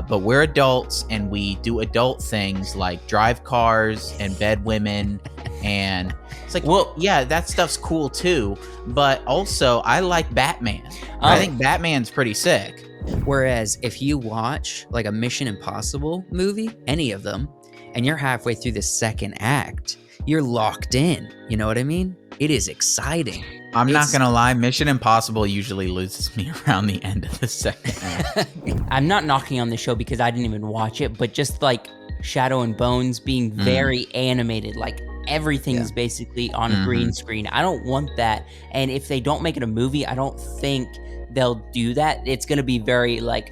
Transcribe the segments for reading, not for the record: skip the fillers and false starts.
but we're adults and we do adult things like drive cars and bed women. And it's like, well, yeah, that stuff's cool too. But also, I like Batman. I think Batman's pretty sick. Whereas if you watch like a Mission Impossible movie, any of them, and you're halfway through the second act, you're locked in. You know what I mean? It is exciting. I'm not going to lie. Mission Impossible usually loses me around the end of the second act. I'm not knocking on the show because I didn't even watch it, but just like Shadow and Bones being very animated, like everything is basically on a green screen. I don't want that. And if they don't make it a movie, I don't think they'll do that. It's going to be very like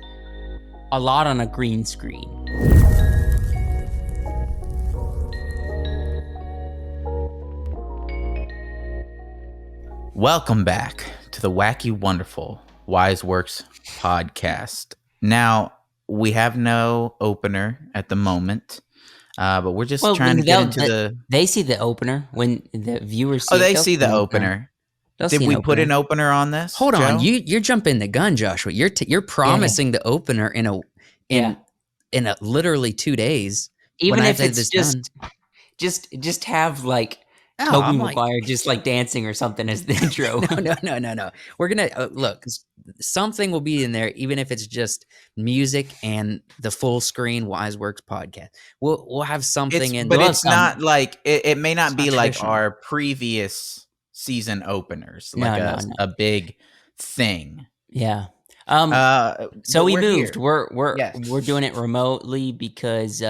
a lot on a green screen. Welcome back to the Wacky Wonderful Wise Works podcast. Now, we have no opener at the moment, but we're just trying to get into the... They see the opener when the viewers see it. Oh, they see the opener. Did we put an opener on this? Hold on, you're jumping the gun, Joshua. You're promising the opener in a literally 2 days. Even if it's just have like Tobey Maguire just like dancing or something as the intro. No. We're gonna look. Something will be in there, even if it's just music and the full screen Wise Works podcast. We'll have something in, but it's not like it may not be like our previous season openers, like a big thing. Yeah. So we moved. We're doing it remotely because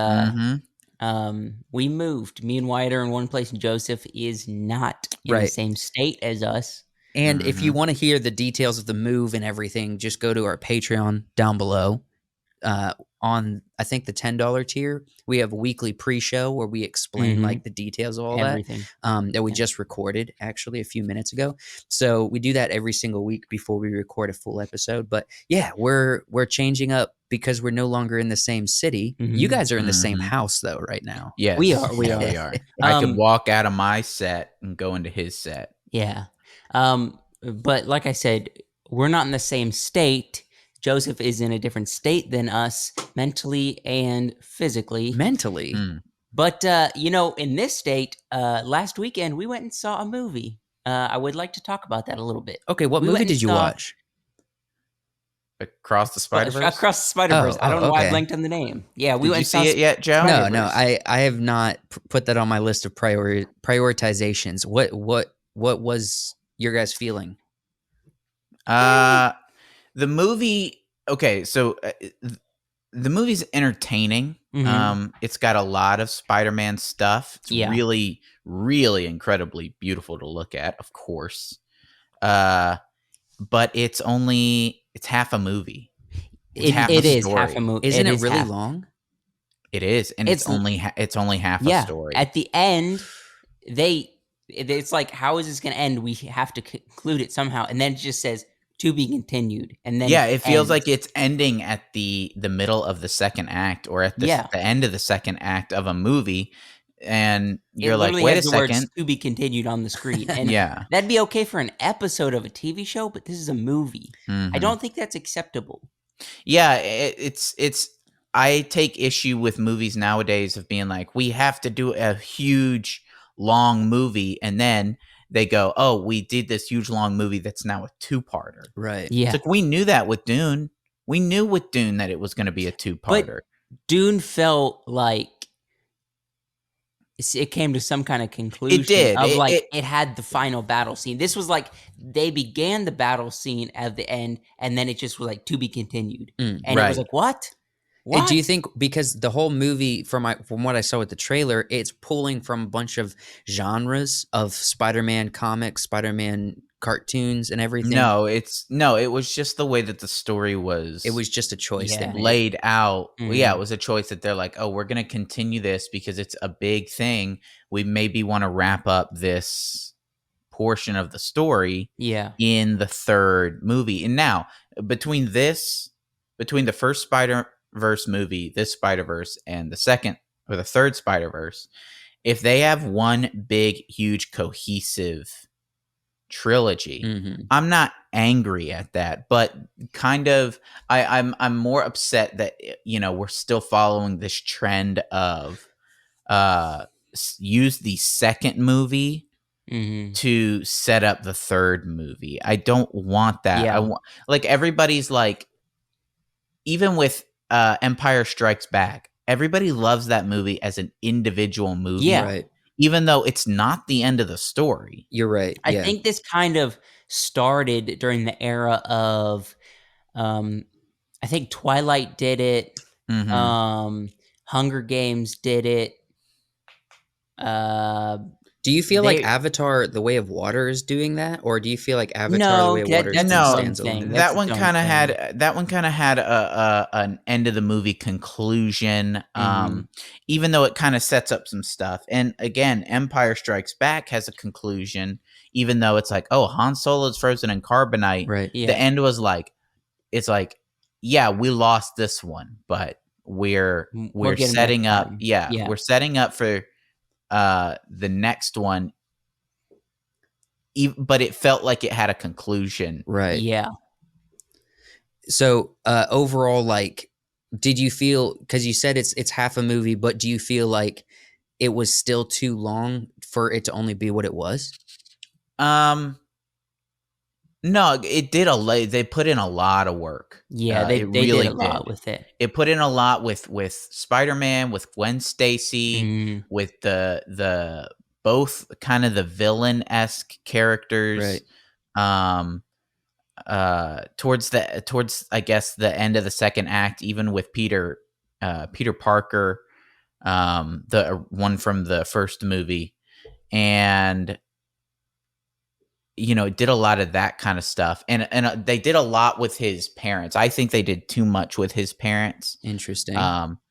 we moved. Me and Wyatt are in one place, and Joseph is not in the same state as us. And if you want to hear the details of the move and everything, just go to our Patreon down below. On I think the $10 tier, we have a weekly pre-show where we explain like the details of all everything that we just recorded actually a few minutes ago. So we do that every single week before we record a full episode. But yeah, we're changing up because we're no longer in the same city. You guys are in the same house though right now. Yes, we are. I could walk out of my set and go into his set. Yeah. But like I said, we're not in the same state. Joseph is in a different state than us, mentally and physically. Mentally? But, in this state, last weekend, we went and saw a movie. I would like to talk about that a little bit. Okay, what movie did you watch? Across the Spider-Verse? Across the Spider-Verse. I don't know why I blanked on the name. Yeah, we went and saw... Did you see it yet, Joe? No, I have not put that on my list of prioritizations. What was your guys' feeling? The movie, okay, so the movie's entertaining. It's got a lot of Spider-Man stuff. It's really, really incredibly beautiful to look at, of course. But it's half a movie. It is half a movie. Isn't it really long? It is, and it's only half a story. At the end, it's like, how is this going to end? We have to conclude it somehow, and then it just says, to be continued, and then it feels like it's ending at the middle of the second act or at the end of the second act of a movie, and you're like, wait a second, to be continued on the screen. And that'd be okay for an episode of a TV show, but this is a movie. I don't think that's acceptable. It's I take issue with movies nowadays of being like, we have to do a huge long movie, and then they go, oh, we did this huge long movie that's now a two-parter. Right. Yeah. It's like, we knew that with Dune. We knew with Dune that it was going to be a two-parter. But Dune felt like it came to some kind of conclusion. It did. It had the final battle scene. This was like, they began the battle scene at the end, and then it just was like, to be continued. And it was like, what? And do you think, because the whole movie, from what I saw with the trailer, it's pulling from a bunch of genres of Spider-Man comics, Spider-Man cartoons, and everything? No, it was just the way that the story was. It was just a choice laid out. It was a choice that they're like, oh, we're going to continue this because it's a big thing. We maybe want to wrap up this portion of the story in the third movie. And now, between the first Spider-Verse movie, this Spider-Verse, and the second or the third Spider-Verse, if they have one big, huge, cohesive trilogy. I'm not angry at that, but kind of I'm more upset that we're still following this trend of use the second movie to set up the third movie. I don't want that. I want everybody's like, even with Empire Strikes Back, everybody loves that movie as an individual movie. Yeah. Right. Even though it's not the end of the story. You're right. I think this kind of started during the era of, I think Twilight did it. Hunger Games did it. Do you feel like Avatar: The Way of Water is doing that, or do you feel like Avatar: The Way of Water stands alone? That one kind of had an end of the movie conclusion. Even though it kind of sets up some stuff, and again, Empire Strikes Back has a conclusion. Even though it's like, oh, Han Solo's frozen in carbonite. Right. Yeah. The end was like, it's like, yeah, we lost this one, but we're setting up. Yeah, we're setting up for the next one, but it felt like it had a conclusion. Right. Yeah. So overall, like, did you feel, because you said it's half a movie, but do you feel like it was still too long for it to only be what it was? No, it did they put in a lot of work. Yeah, they really did a lot with it. It put in a lot with Spider-Man, with Gwen Stacy, with the both kind of the villain-esque characters. Right. Towards I guess the end of the second act, even with Peter Parker, the one from the first movie, and it did a lot of that kind of stuff, and they did a lot with his parents. I think they did too much with his parents. Interesting.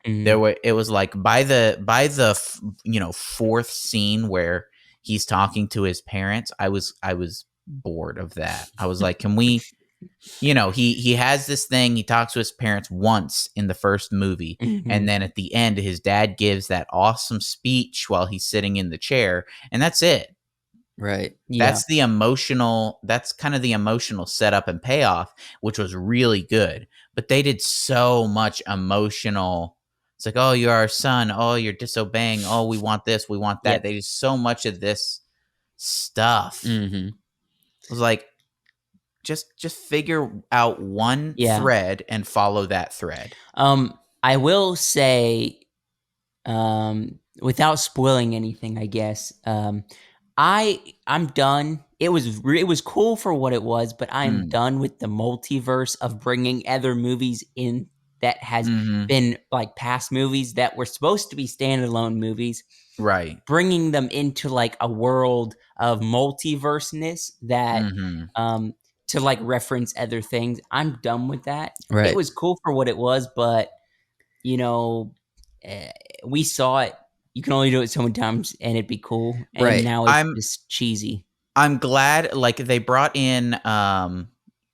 It was like by the fourth scene where he's talking to his parents, I was bored of that. I was like, can we, he has this thing, he talks to his parents once in the first movie, and then at the end his dad gives that awesome speech while he's sitting in the chair, and that's it. Right. That's kind of the emotional setup and payoff, which was really good. But they did so much emotional. It's like, oh, you're our son. Oh, you're disobeying. Oh, we want this. We want that. Yep. They did so much of this stuff. It was like, just figure out one thread and follow that thread. I will say, without spoiling anything, I guess, I'm done. It was cool for what it was, but I'm done with the multiverse of bringing other movies in that has been like past movies that were supposed to be standalone movies. Right. Bringing them into like a world of multiverseness that to like reference other things. I'm done with that. Right. It was cool for what it was, but we saw it. You can only do it so many times and it'd be cool. And now it's just cheesy. I'm glad they brought in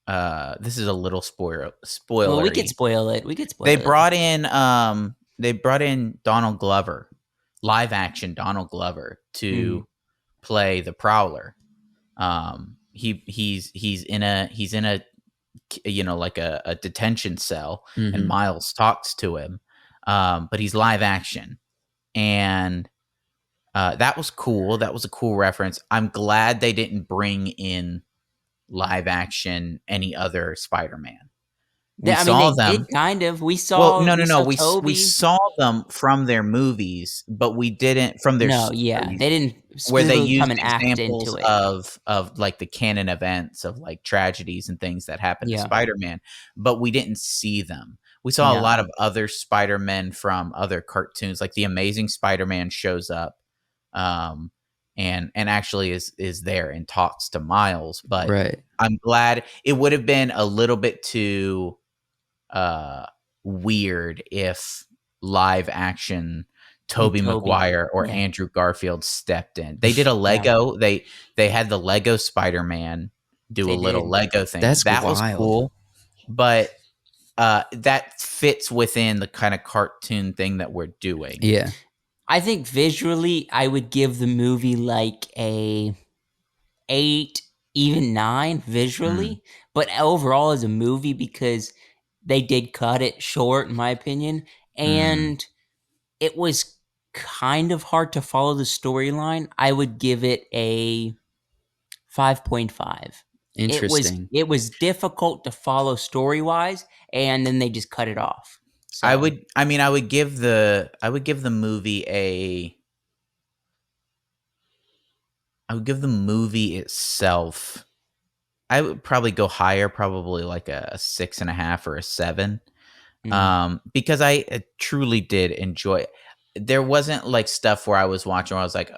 this is a little spoiler. Well, we could spoil it. They brought in Donald Glover, live action Donald Glover, to play the Prowler. He's in a like a detention cell, and Miles talks to him. But he's live action. And that was cool. That was a cool reference. I'm glad they didn't bring in live action any other Spider-Man. They did kind of. We saw. Well, no. We saw them from their movies, but we didn't from their. No, yeah, they didn't. Where they used examples of like the canon events of like tragedies and things that happened to Spider-Man, but we didn't see them. We saw a lot of other Spider-Men from other cartoons, like the Amazing Spider-Man shows up, and actually is there and talks to Miles. But I'm glad. It would have been a little bit too weird if live action Tobey Maguire or Andrew Garfield stepped in. They did a Lego. They had the Lego Spider-Man do a little Lego thing. That was cool, but. That fits within the kind of cartoon thing that we're doing. Yeah. I think visually, I would give the movie like a 8 even 9 visually, but overall as a movie, because they did cut it short, in my opinion, and it was kind of hard to follow the storyline. I would give it a 5.5. Interesting. It was difficult to follow story-wise, and then they just cut it off. So I would give the movie itself. I would probably go higher, probably like a 6.5 or a 7. Because I truly did enjoy it. There wasn't like stuff where I was watching where I was like,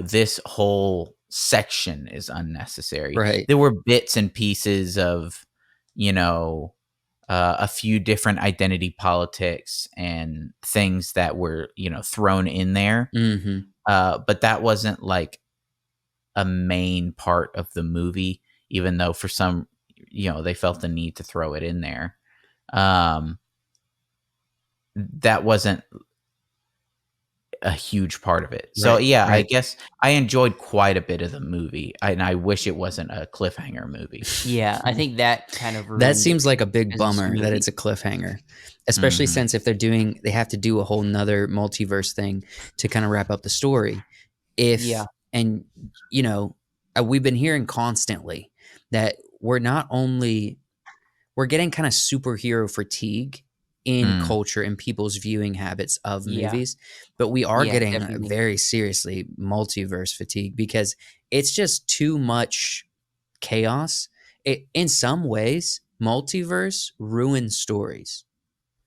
this whole section is unnecessary. Right. There were bits and pieces of, a few different identity politics and things that were, thrown in there. But that wasn't like a main part of the movie, even though for some, they felt the need to throw it in there. That wasn't a huge part of it. So yeah, right. I guess I enjoyed quite a bit of the movie, and I wish it wasn't a cliffhanger movie. Yeah, I think that kind of that seems like a big bummer that it's a movie. cliffhanger, especially since if they have to do a whole nother multiverse thing to kind of wrap up the story. And we've been hearing constantly that we're getting kind of superhero fatigue in culture and people's viewing habits of movies, but we are getting definitely. very seriously multiverse fatigue because it's just too much chaos. In some ways, multiverse ruins stories,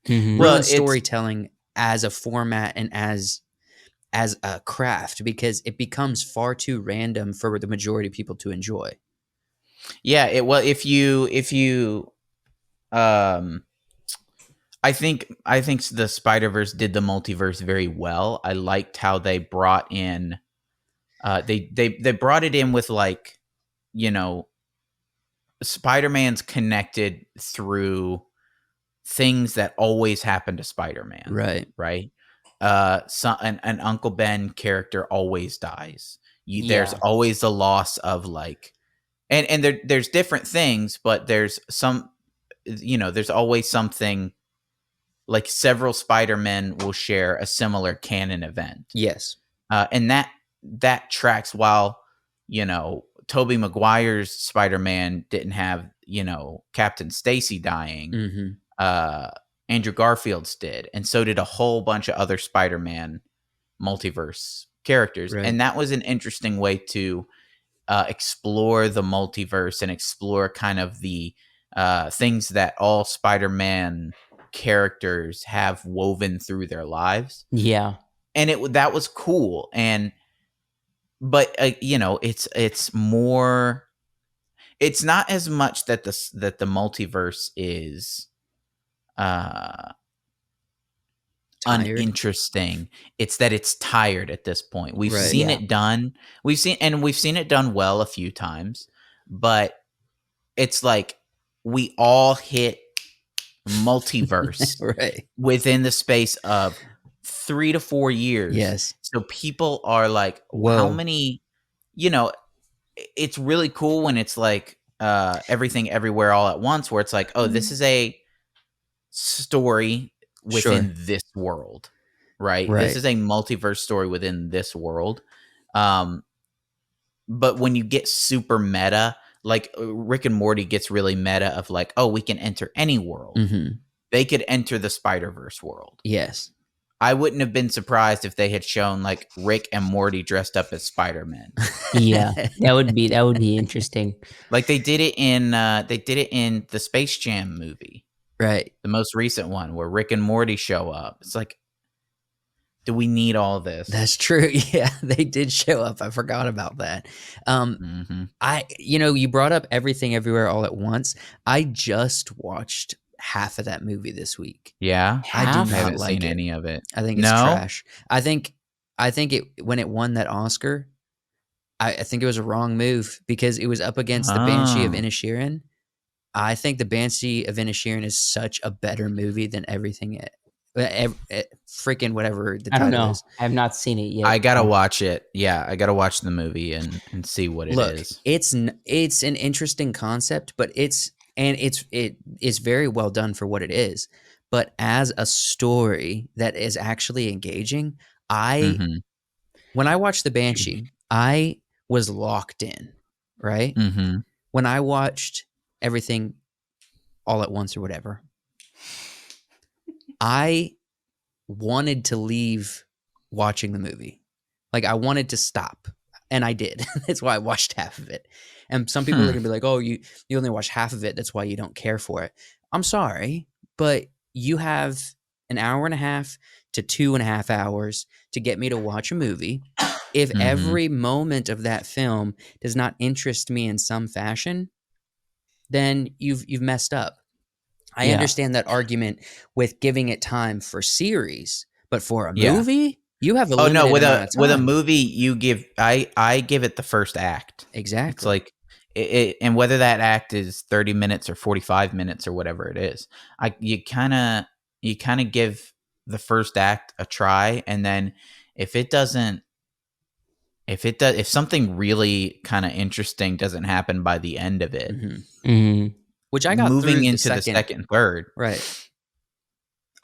ruins storytelling as a format and as a craft, because it becomes far too random for the majority of people to enjoy. Yeah, if you I think the Spider-Verse did the multiverse very well. I liked how they brought in they brought it in with like, Spider-Man's connected through things that always happen to Spider-Man. Right. An Uncle Ben character always dies. There's always the loss of like, and there's different things, but there's some, there's always something. Like several Spider-Men will share a similar canon event. Yes. And that tracks. While, Tobey Maguire's Spider-Man didn't have, Captain Stacy dying. Andrew Garfield's did. And so did a whole bunch of other Spider-Man multiverse characters. Right. And that was an interesting way to explore the multiverse and explore kind of the things that all Spider-Man characters have woven through their lives. Yeah. And that was cool. But it's more, it's not as much that the multiverse is uninteresting. It's that it's tired at this point. We've seen it done. We've seen it done well a few times, but it's like we all hit multiverse within the space of 3 to 4 years. Yes. So people are like, how many, it's really cool when it's like everything everywhere all at once, where it's like, oh, this is a story within this world, right? This is a multiverse story within this world. But when you get super meta, like Rick and Morty gets really meta of like, oh, we can enter any world. They could enter the Spider-Verse world. Yes. I wouldn't have been surprised if they had shown like Rick and Morty dressed up as Spider-Man. Yeah, that would be interesting. Like they did it in the Space Jam movie. Right. The most recent one where Rick and Morty show up. It's like, do we need all this? That's true. Yeah, they did show up. I forgot about that. You brought up Everything Everywhere All at Once. I just watched half of that movie this week. Yeah, I do not haven't like seen any of it. I think it's trash. I think it when it won that Oscar, I think it was a wrong move because it was up against the Banshee of Inisherin. I think the Banshee of Inisherin is such a better movie than Everything Freaking whatever the I don't title know. is. I have not seen it yet. I gotta watch it. Yeah, I gotta watch the movie and see what it is. It's an interesting concept, but it is very well done for what it is. But as a story that is actually engaging, Mm-hmm. when I watched The Banshee, I was locked in, right? Mm-hmm. When I watched everything all at once or whatever, I wanted to leave watching the movie. Like I wanted to stop, and I did. That's why I watched half of it. And some people are gonna be like, "Oh, you only watch half of it. That's why you don't care for it." I'm sorry, but you have an hour and a half to 2.5 hours to get me to watch a movie. If every moment of that film does not interest me in some fashion, then you've messed up. I understand that argument with giving it time for series, but for a movie, you have a limited amount of time. With a movie, I give it the first act. Exactly. It's like and whether that act is 30 minutes or 45 minutes or whatever it is, you kind of give the first act a try, and then if something really kind of interesting doesn't happen by the end of it, which I got moving through into the second and third, right?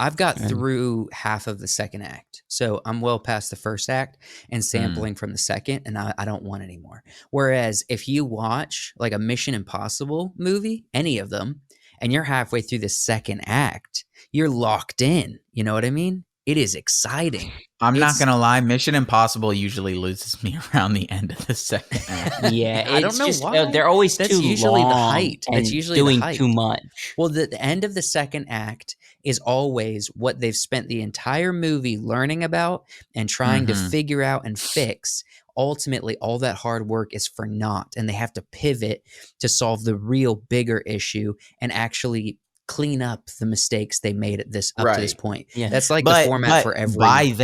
I've got through half of the second act, so I'm well past the first act and sampling from the second, and I don't want any more. Whereas if you watch like a Mission Impossible movie, any of them, and you're halfway through the second act, you're locked in. You know what I mean? It is exciting. I'm not gonna lie, Mission Impossible usually loses me around the end of the second act. Yeah, I don't know why. They're always That's too usually long the height. and That's usually doing the height. too much. Well, the end of the second act is always what they've spent the entire movie learning about and trying to figure out and fix. Ultimately, all that hard work is for naught, and they have to pivot to solve the real bigger issue and actually clean up the mistakes they made at this up to this point. Yeah. That's like the format for every. By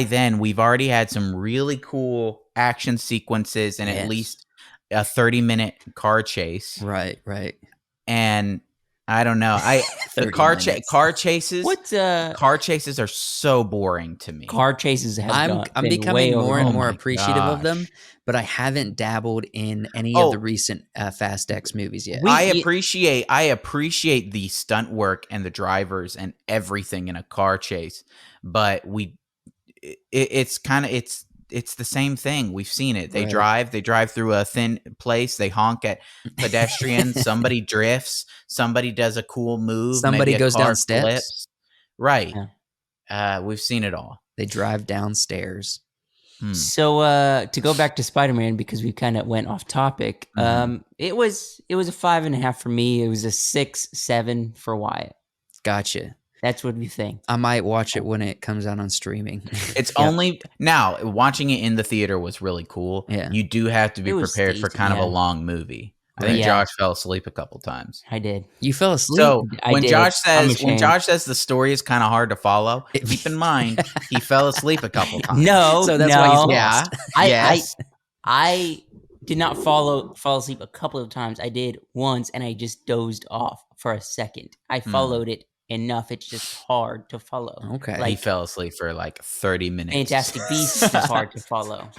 then, we've already had some really cool action sequences and at least a 30-minute car chase. Right. And I don't know. The car chases. Car chases are so boring to me. Car chases have I'm becoming more and more appreciative of them, but I haven't dabbled in any of the recent Fast X movies yet. I appreciate the stunt work and the drivers and everything in a car chase, but it's the same thing. We've seen it. They drive through a thin place. They honk at pedestrians. Somebody drifts. Somebody does a cool move. Somebody maybe goes car down steps. Flips. Right. Yeah. We've seen it all. They drive downstairs. So to go back to Spider-Man, because we kind of went off topic, it was a 5.5 for me. It was a 6-7 for Wyatt. Gotcha. That's what we think. I might watch it when it comes out on streaming. It's only now watching it in the theater was really cool. Yeah. You do have to be prepared for kind of a long movie. I think Josh fell asleep a couple times. I did. You fell asleep? So when Josh says the story is kind of hard to follow, keep in mind he fell asleep a couple times. So that's why he's lost. I did not fall asleep a couple of times. I did once, and I just dozed off for a second. I followed it enough. It's just hard to follow. Okay. He fell asleep for like 30 minutes. Fantastic Beasts is hard to follow.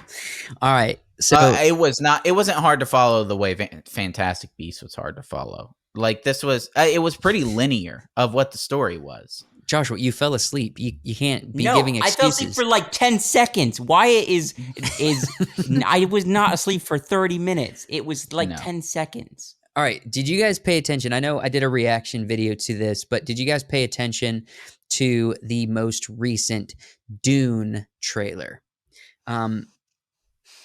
All right. So it wasn't hard to follow the way Fantastic Beasts was hard to follow. Like it was pretty linear of what the story was. Joshua, you fell asleep. You can't be giving excuses. I fell asleep for like 10 seconds. Wyatt is I was not asleep for 30 minutes. It was like 10 seconds. All right. Did you guys pay attention? I know I did a reaction video to this, but did you guys pay attention to the most recent Dune trailer?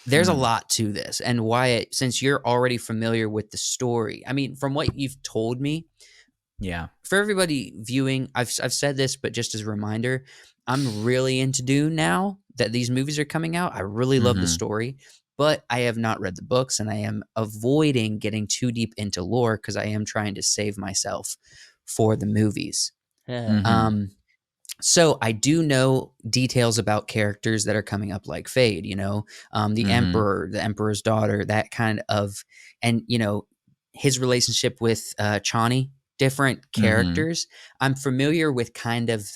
There's a lot to this. And Wyatt, since you're already familiar with the story, I mean, from what you've told me, for everybody viewing, I've said this, but just as a reminder, I'm really into Dune now that these movies are coming out. I really love the story. But I have not read the books, and I am avoiding getting too deep into lore because I am trying to save myself for the movies. So I do know details about characters that are coming up, like Fade, the Emperor, the Emperor's daughter, that kind of, and, his relationship with Chani, different characters. I'm familiar with kind of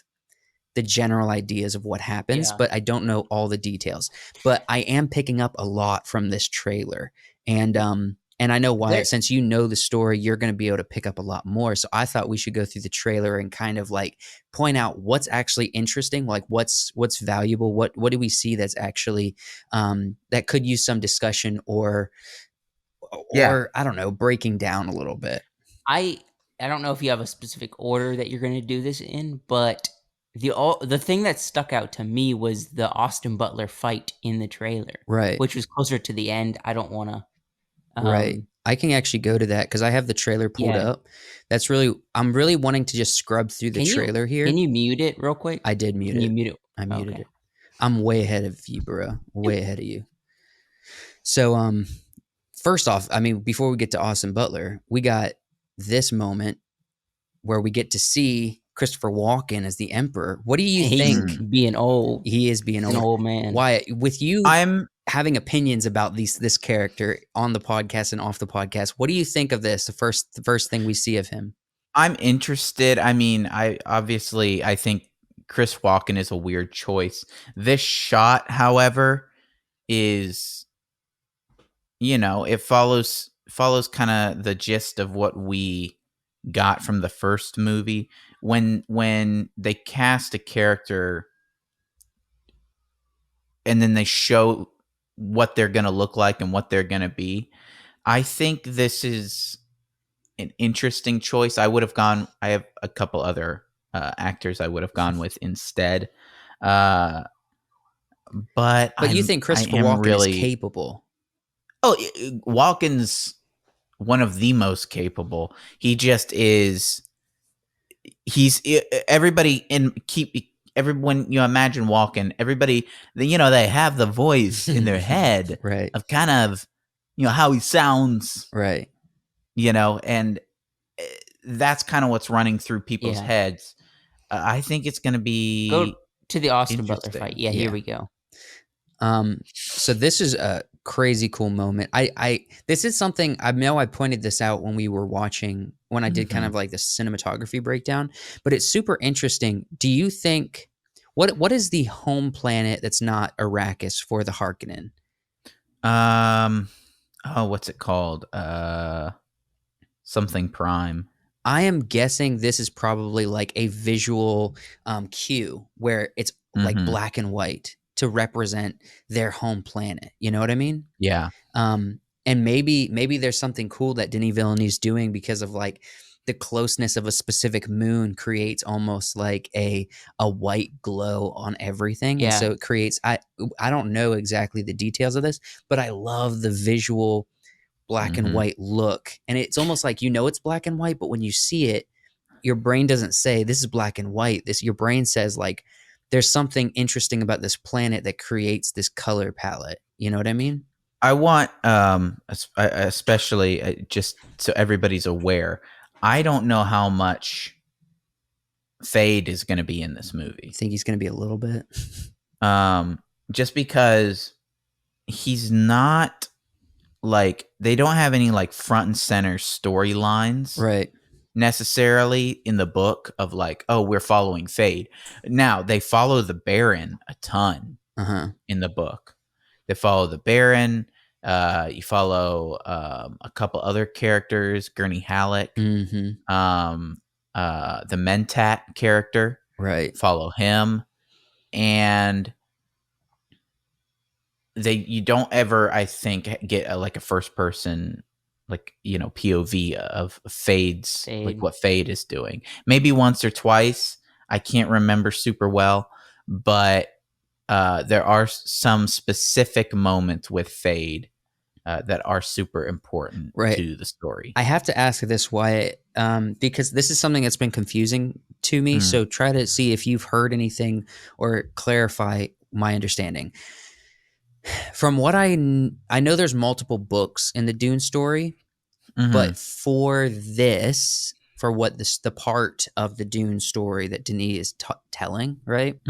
the general ideas of what happens, but I don't know all the details. But I am picking up a lot from this trailer. And I know Wyatt, since you know the story, you're going to be able to pick up a lot more. So I thought we should go through the trailer and kind of like point out what's actually interesting, like what's valuable, what do we see that's actually that could use some discussion or I don't know, breaking down a little bit. I don't know if you have a specific order that you're going to do this in, but the thing that stuck out to me was the Austin Butler fight in the trailer, right? Which was closer to the end. I don't want to. Right. I can actually go to that because I have the trailer pulled up. I'm really wanting to just scrub through the trailer here. Can you mute it real quick? I did mute it. Can you mute it? I muted it. I'm way ahead of you, bro. Way ahead of you. So, first off, I mean, before we get to Austin Butler, we got this moment where we get to see Christopher Walken as the Emperor. What do you think? Being old. He is being old. An old man. Wyatt, with you having opinions about this character on the podcast and off the podcast, what do you think of this? The first thing we see of him. I'm interested. I mean, I think Chris Walken is a weird choice. This shot, however, is, you know, it follows kind of the gist of what we got from the first movie. When they cast a character and then they show what they're going to look like and what they're going to be, I think this is an interesting choice. I have a couple other actors I would have gone with instead. But you think Christopher Walken is capable? Oh, Walken's one of the most capable. He just is. He's everybody when you imagine Walken, everybody, you know, they have the voice in their head right. of kind of, you know, how he sounds. Right. You know, and that's kind of what's running through people's heads. I think it's going to be go to the Austin Butler fight. Yeah, here we go. So this is a crazy cool moment. This is something I know I pointed this out when we were watching, when I did kind of like the cinematography breakdown, but it's super interesting. Do you think what is the home planet that's not Arrakis for the Harkonnen? What's it called? Something Prime. I am guessing this is probably like a visual cue where it's like black and white to represent their home planet. You know what I mean? Yeah. And maybe there's something cool that Denis Villeneuve's doing because of like the closeness of a specific moon creates almost like a white glow on everything. Yeah. And so it creates, I don't know exactly the details of this, but I love the visual black and white look. And it's almost like, you know, it's black and white, but when you see it, your brain doesn't say this is black and white. Your brain says like, there's something interesting about this planet that creates this color palette. You know what I mean? I want, especially just so everybody's aware, I don't know how much Fade is going to be in this movie. You think he's going to be a little bit? Just because he's not like, they don't have any like front and center storylines. Right. Necessarily in the book of like, oh, we're following Fade. Now they follow the Baron a ton in the book. They follow the Baron. You follow a couple other characters, Gurney Halleck, the Mentat character. Right. Follow him, and you don't ever, I think, get like a first person, like, you know, POV of Fade. Like what Fade is doing. Maybe once or twice. I can't remember super well, but there are some specific moments with Fade that are super important to the story. I have to ask this, Wyatt, because this is something that's been confusing to me. So try to see if you've heard anything or clarify my understanding. From what I know, there's multiple books in the Dune story, but for the part of the Dune story that Denis is telling, right?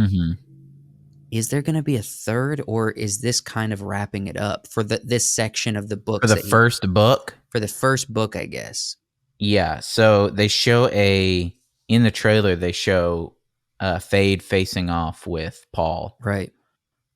Is there going to be a third, or is this kind of wrapping it up for this section of the book? For the first book? For the first book, I guess. Yeah. So they show in the trailer, they show Fade facing off with Paul. Right.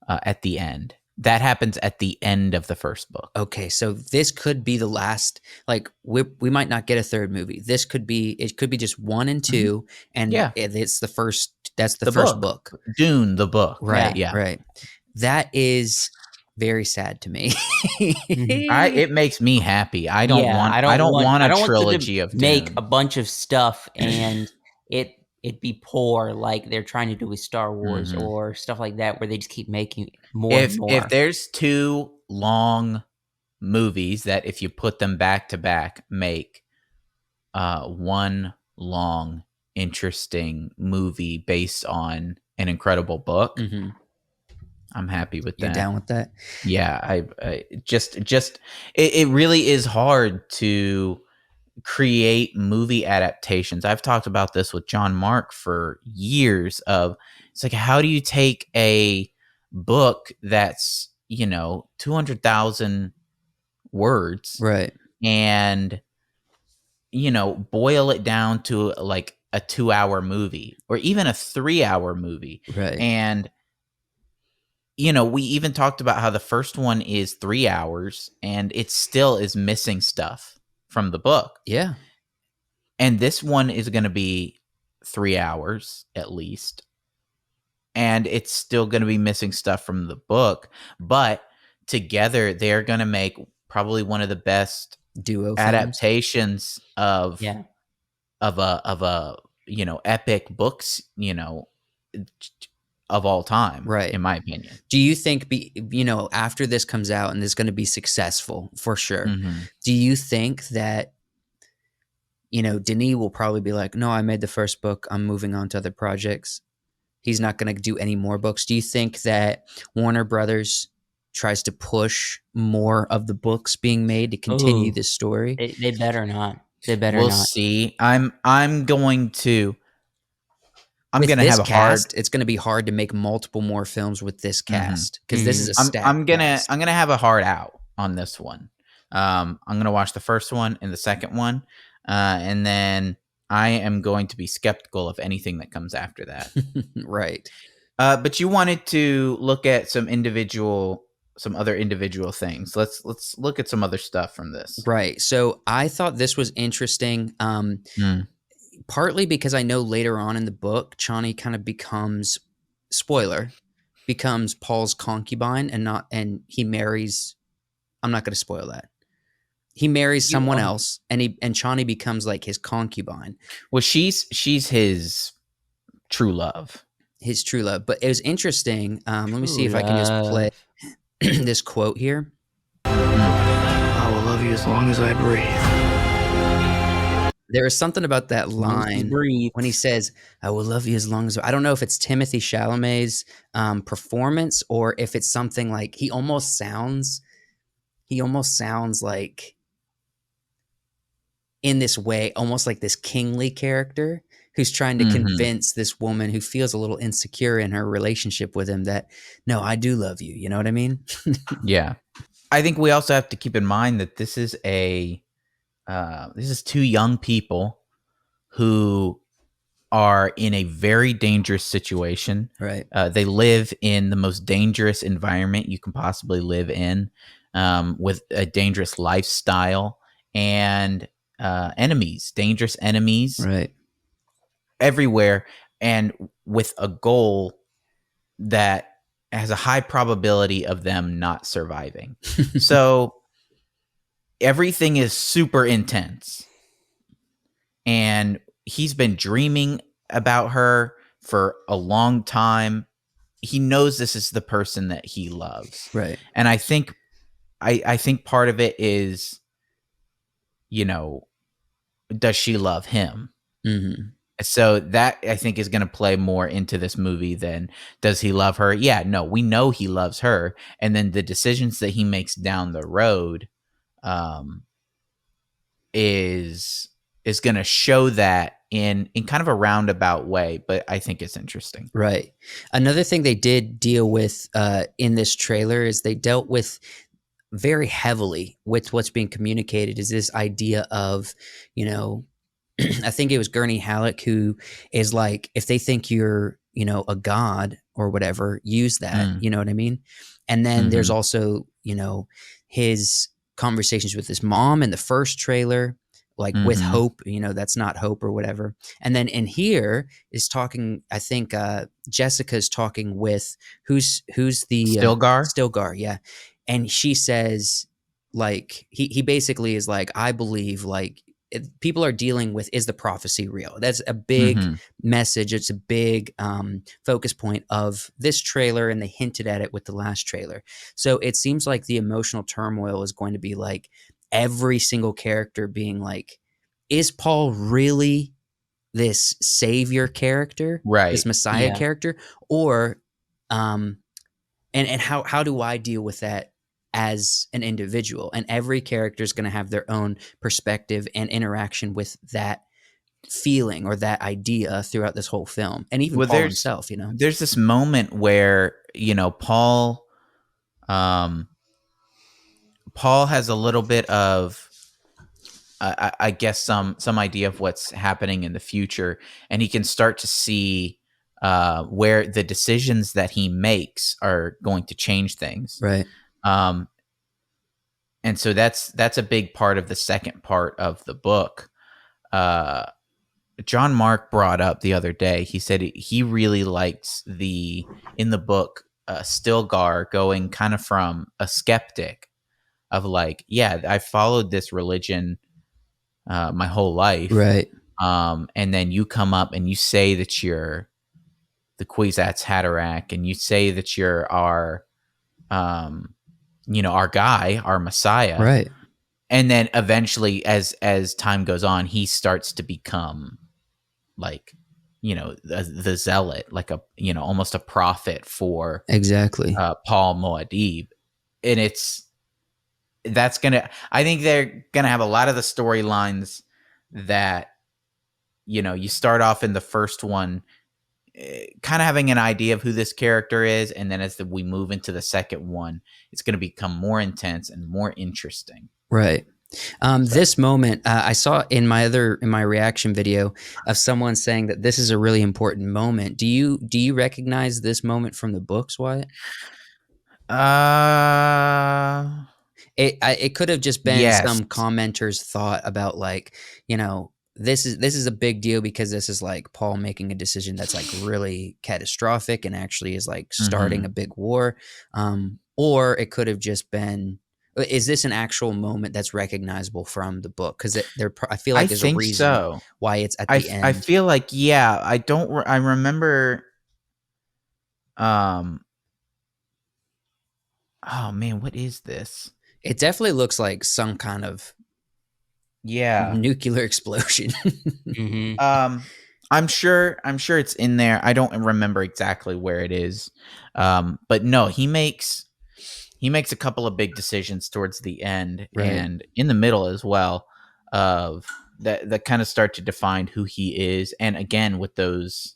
At the end. That happens at the end of the first book. Okay, so this could be the last. Like we might not get a third movie. It could be just 1 and 2, and it's the first. That's the first book. Dune, the book. Right. Yeah. Right. That is very sad to me. It makes me happy. I don't want a trilogy of Dune. Make a bunch of stuff and it be poor like they're trying to do with Star Wars or stuff like that, where they just keep making more and more. If there's 2 long movies that, if you put them back to back, make one long, interesting movie based on an incredible book, I'm happy with that. You're down with that? Yeah, I just it really is hard to create movie adaptations. I've talked about this with John Mark for years. It's like, how do you take a book that's 200,000 words, right, and boil it down to like a 2-hour movie or even a 3-hour movie, right? And we even talked about how the first one is 3 hours and it still is missing stuff from the book. Yeah. And this one is going to be 3 hours at least. And it's still going to be missing stuff from the book. But together, they're going to make probably one of the best duo adaptations of a epic books, of all time, right? In my opinion. Do you think, after this comes out and is going to be successful for sure, do you think that, Denis will probably be like, no, I made the first book, I'm moving on to other projects. He's not going to do any more books. Do you think that Warner Brothers tries to push more of the books being made to continue this story? They better not. They better not. We'll see. I'm going to it's going to be hard to make multiple more films with this cast because this is a stacked I'm going cast. to have a hard out on this one. I'm going to watch the first one and the second one, and then I am going to be skeptical of anything that comes after that. Right. But you wanted to look at some other individual things. Let's look at some other stuff from this. Right. So I thought this was interesting. Partly because I know later on in the book, Chani kind of becomes Paul's concubine and he marries. I'm not going to spoil that. He marries someone else, and Chani becomes like his concubine. Well, she's his true love. His true love. But it was interesting. Let me see if I can just play this quote here. I will love you as long as I breathe. There is something about that line when he says, I will love you as long as... I don't know if it's Timothée Chalamet's performance or if it's something like... He almost sounds like, in this way, almost like this kingly character who's trying to convince this woman who feels a little insecure in her relationship with him that, no, I do love you. You know what I mean? Yeah. I think we also have to keep in mind that this is two young people who are in a very dangerous situation. Right. They live in the most dangerous environment you can possibly live in, with a dangerous lifestyle and dangerous enemies, right, everywhere, and with a goal that has a high probability of them not surviving. So everything is super intense. And he's been dreaming about her for a long time. He knows this is the person that he loves. Right. And I think part of it is, does she love him? Mm-hmm. So that, I think, is going to play more into this movie than does he love her? Yeah, no, we know he loves her. And then the decisions that he makes down the road is going to show that in kind of a roundabout way, but I think it's interesting. Right. Another thing they did deal with in this trailer is they dealt with very heavily with what's being communicated is this idea of, I think it was Gurney Halleck who is like, if they think you're, you know, a god or whatever, use that. You know what I mean? And then there's also, you know, his conversations with his mom in the first trailer, like with Hope, you know, that's not Hope or whatever. And then in here is talking, I think Jessica's talking with who's the Stilgar, yeah. And she says, like, he basically is like, I believe, like, people are dealing with, is the prophecy real? That's a big message. It's a big focus point of this trailer, and they hinted at it with the last trailer. So it seems like the emotional turmoil is going to be like every single character being like, is Paul really this savior character, this Messiah character, or and how do I deal with that as an individual? And every character is going to have their own perspective and interaction with that feeling or that idea throughout this whole film. And even Paul himself, you know, there's this moment where, you know, Paul has a little bit of, I guess some idea of what's happening in the future, and he can start to see where the decisions that he makes are going to change things. Right. And so that's a big part of the second part of the book. John Mark brought up the other day, he said he really liked in the book, Stilgar going kind of from a skeptic of like, yeah, I followed this religion my whole life. Right. And then you come up and you say that you're the Kwisatz Haderach, and you say that you're our, you know, our guy, our Messiah. Right. And then eventually, as time goes on, he starts to become like, you know, the zealot, like a, you know, almost a prophet for Paul Muad'Dib. And I think they're gonna have a lot of the storylines that, you know, you start off in the first one kind of having an idea of who this character is, and then as we move into the second one, it's going to become more intense and more interesting. Right. This moment I saw in my reaction video of someone saying that this is a really important moment. Do you recognize this moment from the books, Wyatt? It could have just been some commenter's thought about, like, you know, this is a big deal because this is like Paul making a decision that's like really catastrophic and actually is like starting a big war. Or it could have just been, is this an actual moment that's recognizable from the book? Because I feel like there's a reason why it's at the end. I feel like, yeah, I remember, oh man, what is this? It definitely looks like some kind of nuclear explosion. I'm sure it's in there. I don't remember exactly where it is. But no, he makes a couple of big decisions towards the end, and in the middle as well, of that kind of start to define who he is. And again, with those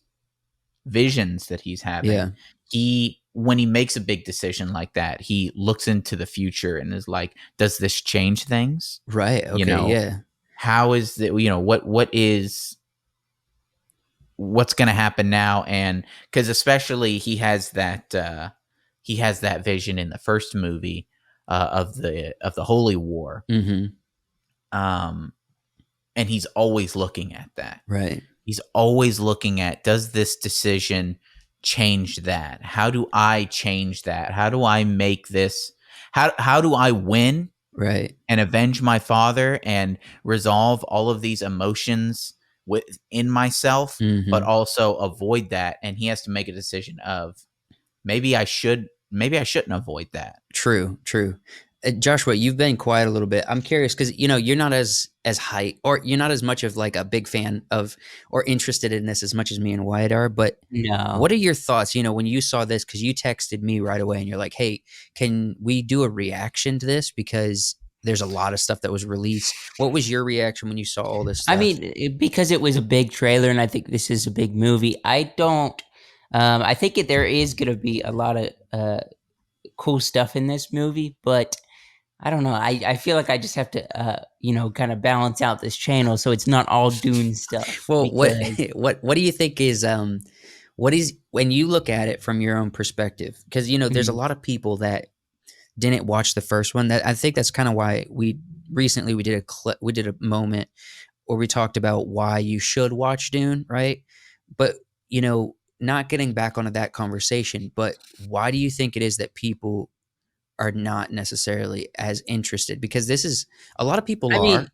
visions that he's having, when he makes a big decision like that, he looks into the future and is like, does this change things? Right. Okay. You know, how is it, you know, what's going to happen now? And because especially he has that vision in the first movie of the Holy War. And he's always looking at that. Right. He's always looking at, does this decision change that? How do I change that? How do I make this? How do I win? Right. And avenge my father and resolve all of these emotions within myself, but also avoid that. And he has to make a decision of, maybe I shouldn't avoid that. True. Joshua, you've been quiet a little bit. I'm curious because, you know, you're not as high, or you're not as much of like a big fan of or interested in this as much as me and Wyatt are. But no, what are your thoughts? You know, when you saw this, because you texted me right away and you're like, "Hey, can we do a reaction to this?" Because there's a lot of stuff that was released. What was your reaction when you saw all this stuff? I mean, because it was a big trailer, and I think this is a big movie. I think there is going to be a lot of cool stuff in this movie, but I don't know. I feel like I just have to, kind of balance out this channel so it's not all Dune stuff. Well, because, what do you think is what is when you look at it from your own perspective? Because there's a lot of people that didn't watch the first one. That I think that's kind of why we did a moment where we talked about why you should watch Dune, right? But not getting back onto that conversation, but why do you think it is that people are not necessarily as interested? Because this is a lot of people I mean, are,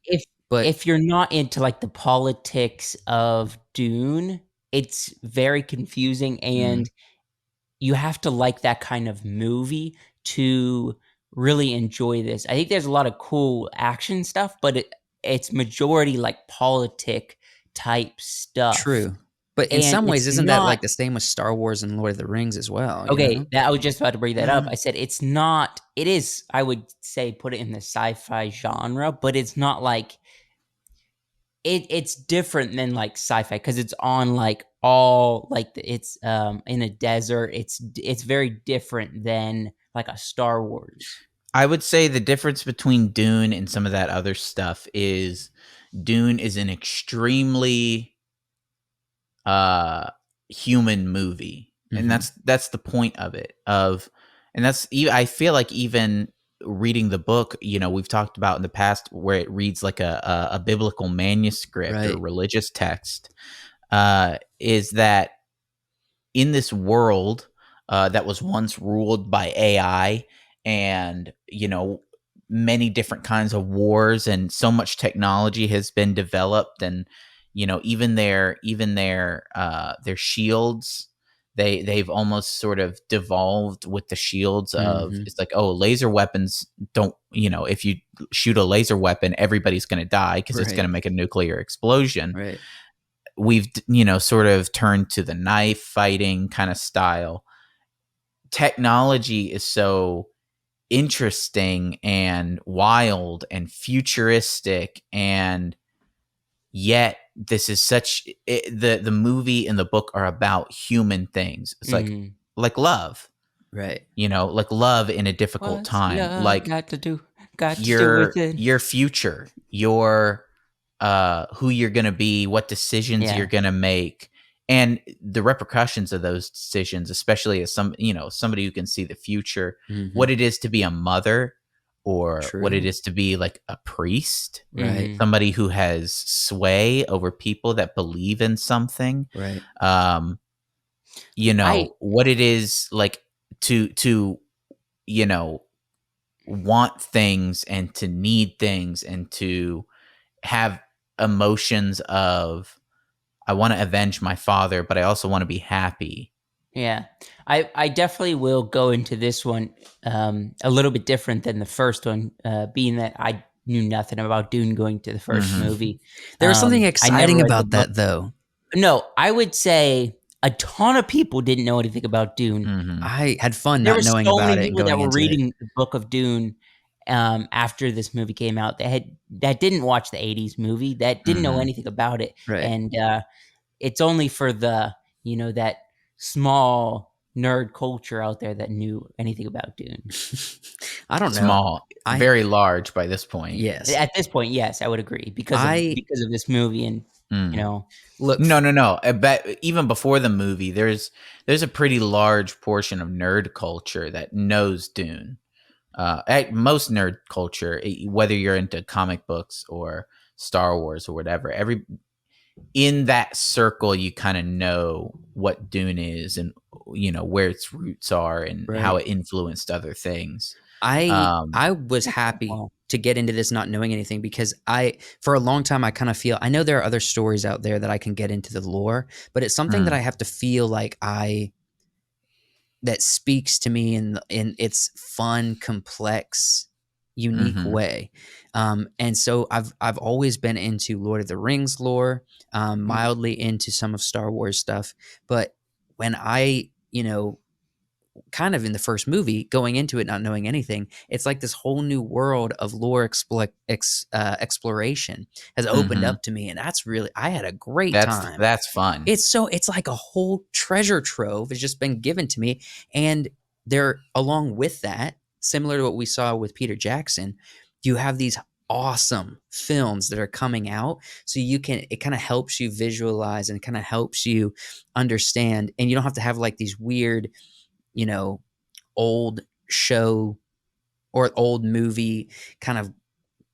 but if you're not into like the politics of Dune, it's very confusing, and you have to like that kind of movie to really enjoy this. I think there's a lot of cool action stuff, but it's majority like politic type stuff. true. But in And some ways, it's isn't that not like the same with Star Wars and Lord of the Rings as well? okay. That I was just about to bring that up. Yeah. I said it's not. It is. I would say put it in the sci-fi genre, but it's not like it's different than like sci-fi because it's on like all like it's in a desert. It's very different than like a Star Wars. I would say the difference between Dune and some of that other stuff is Dune is an extremely human movie. And that's the point of it. And that's I feel like even reading the book, we've talked about in the past where it reads like a biblical manuscript or religious text, is that in this world that was once ruled by AI and, many different kinds of wars and so much technology has been developed, and, even their shields, they've almost sort of devolved with the shields of it's like, oh, laser weapons don't, if you shoot a laser weapon, everybody's going to die because it's going to make a nuclear explosion. Right. We've, sort of turned to the knife fighting kind of style. Technology is so interesting and wild and futuristic, and yet this is the movie and the book are about human things. It's like love, right? Like love in a difficult time, like got to do with it. Your future, your who you're gonna be, what decisions you're gonna make, and the repercussions of those decisions, especially as somebody who can see the future, what it is to be a mother, or what it is to be like a priest, right? Somebody who has sway over people that believe in something, right? What it is like to want things and to need things and to have emotions of, I want to avenge my father, but I also want to be happy. Yeah, I definitely will go into this one a little bit different than the first one, being that I knew nothing about Dune going to the first movie. There was something exciting about that, though. No, I would say a ton of people didn't know anything about Dune. I had fun not knowing about it and going into it. There were so many people that were reading the book of Dune after this movie came out that didn't watch the 80s movie, that didn't know anything about it. Right. And it's only for the, that small nerd culture out there that knew anything about Dune. I don't know. Small, very large by this point. Yes. At this point, yes, I would agree because of this movie and Look, no. But even before the movie, there's a pretty large portion of nerd culture that knows Dune. Most nerd culture, whether you're into comic books or Star Wars or whatever, in that circle, you kind of know what Dune is and where its roots are and how it influenced other things. I was happy to get into this not knowing anything, because for a long time I kind of feel, I know there are other stories out there that I can get into the lore, but it's something that I have to feel like that speaks to me in its fun, complex, unique way. And so I've always been into Lord of the Rings lore, mildly into some of Star Wars stuff. But when I, kind of in the first movie, going into it not knowing anything, it's like this whole new world of lore exploration has opened up to me, and that's really, I had a great time. That's fun. It's like a whole treasure trove has just been given to me, and there, along with that, similar to what we saw with Peter Jackson, you have these awesome films that are coming out, so it kind of helps you visualize and kind of helps you understand, and you don't have to have like these weird, old show or old movie kind of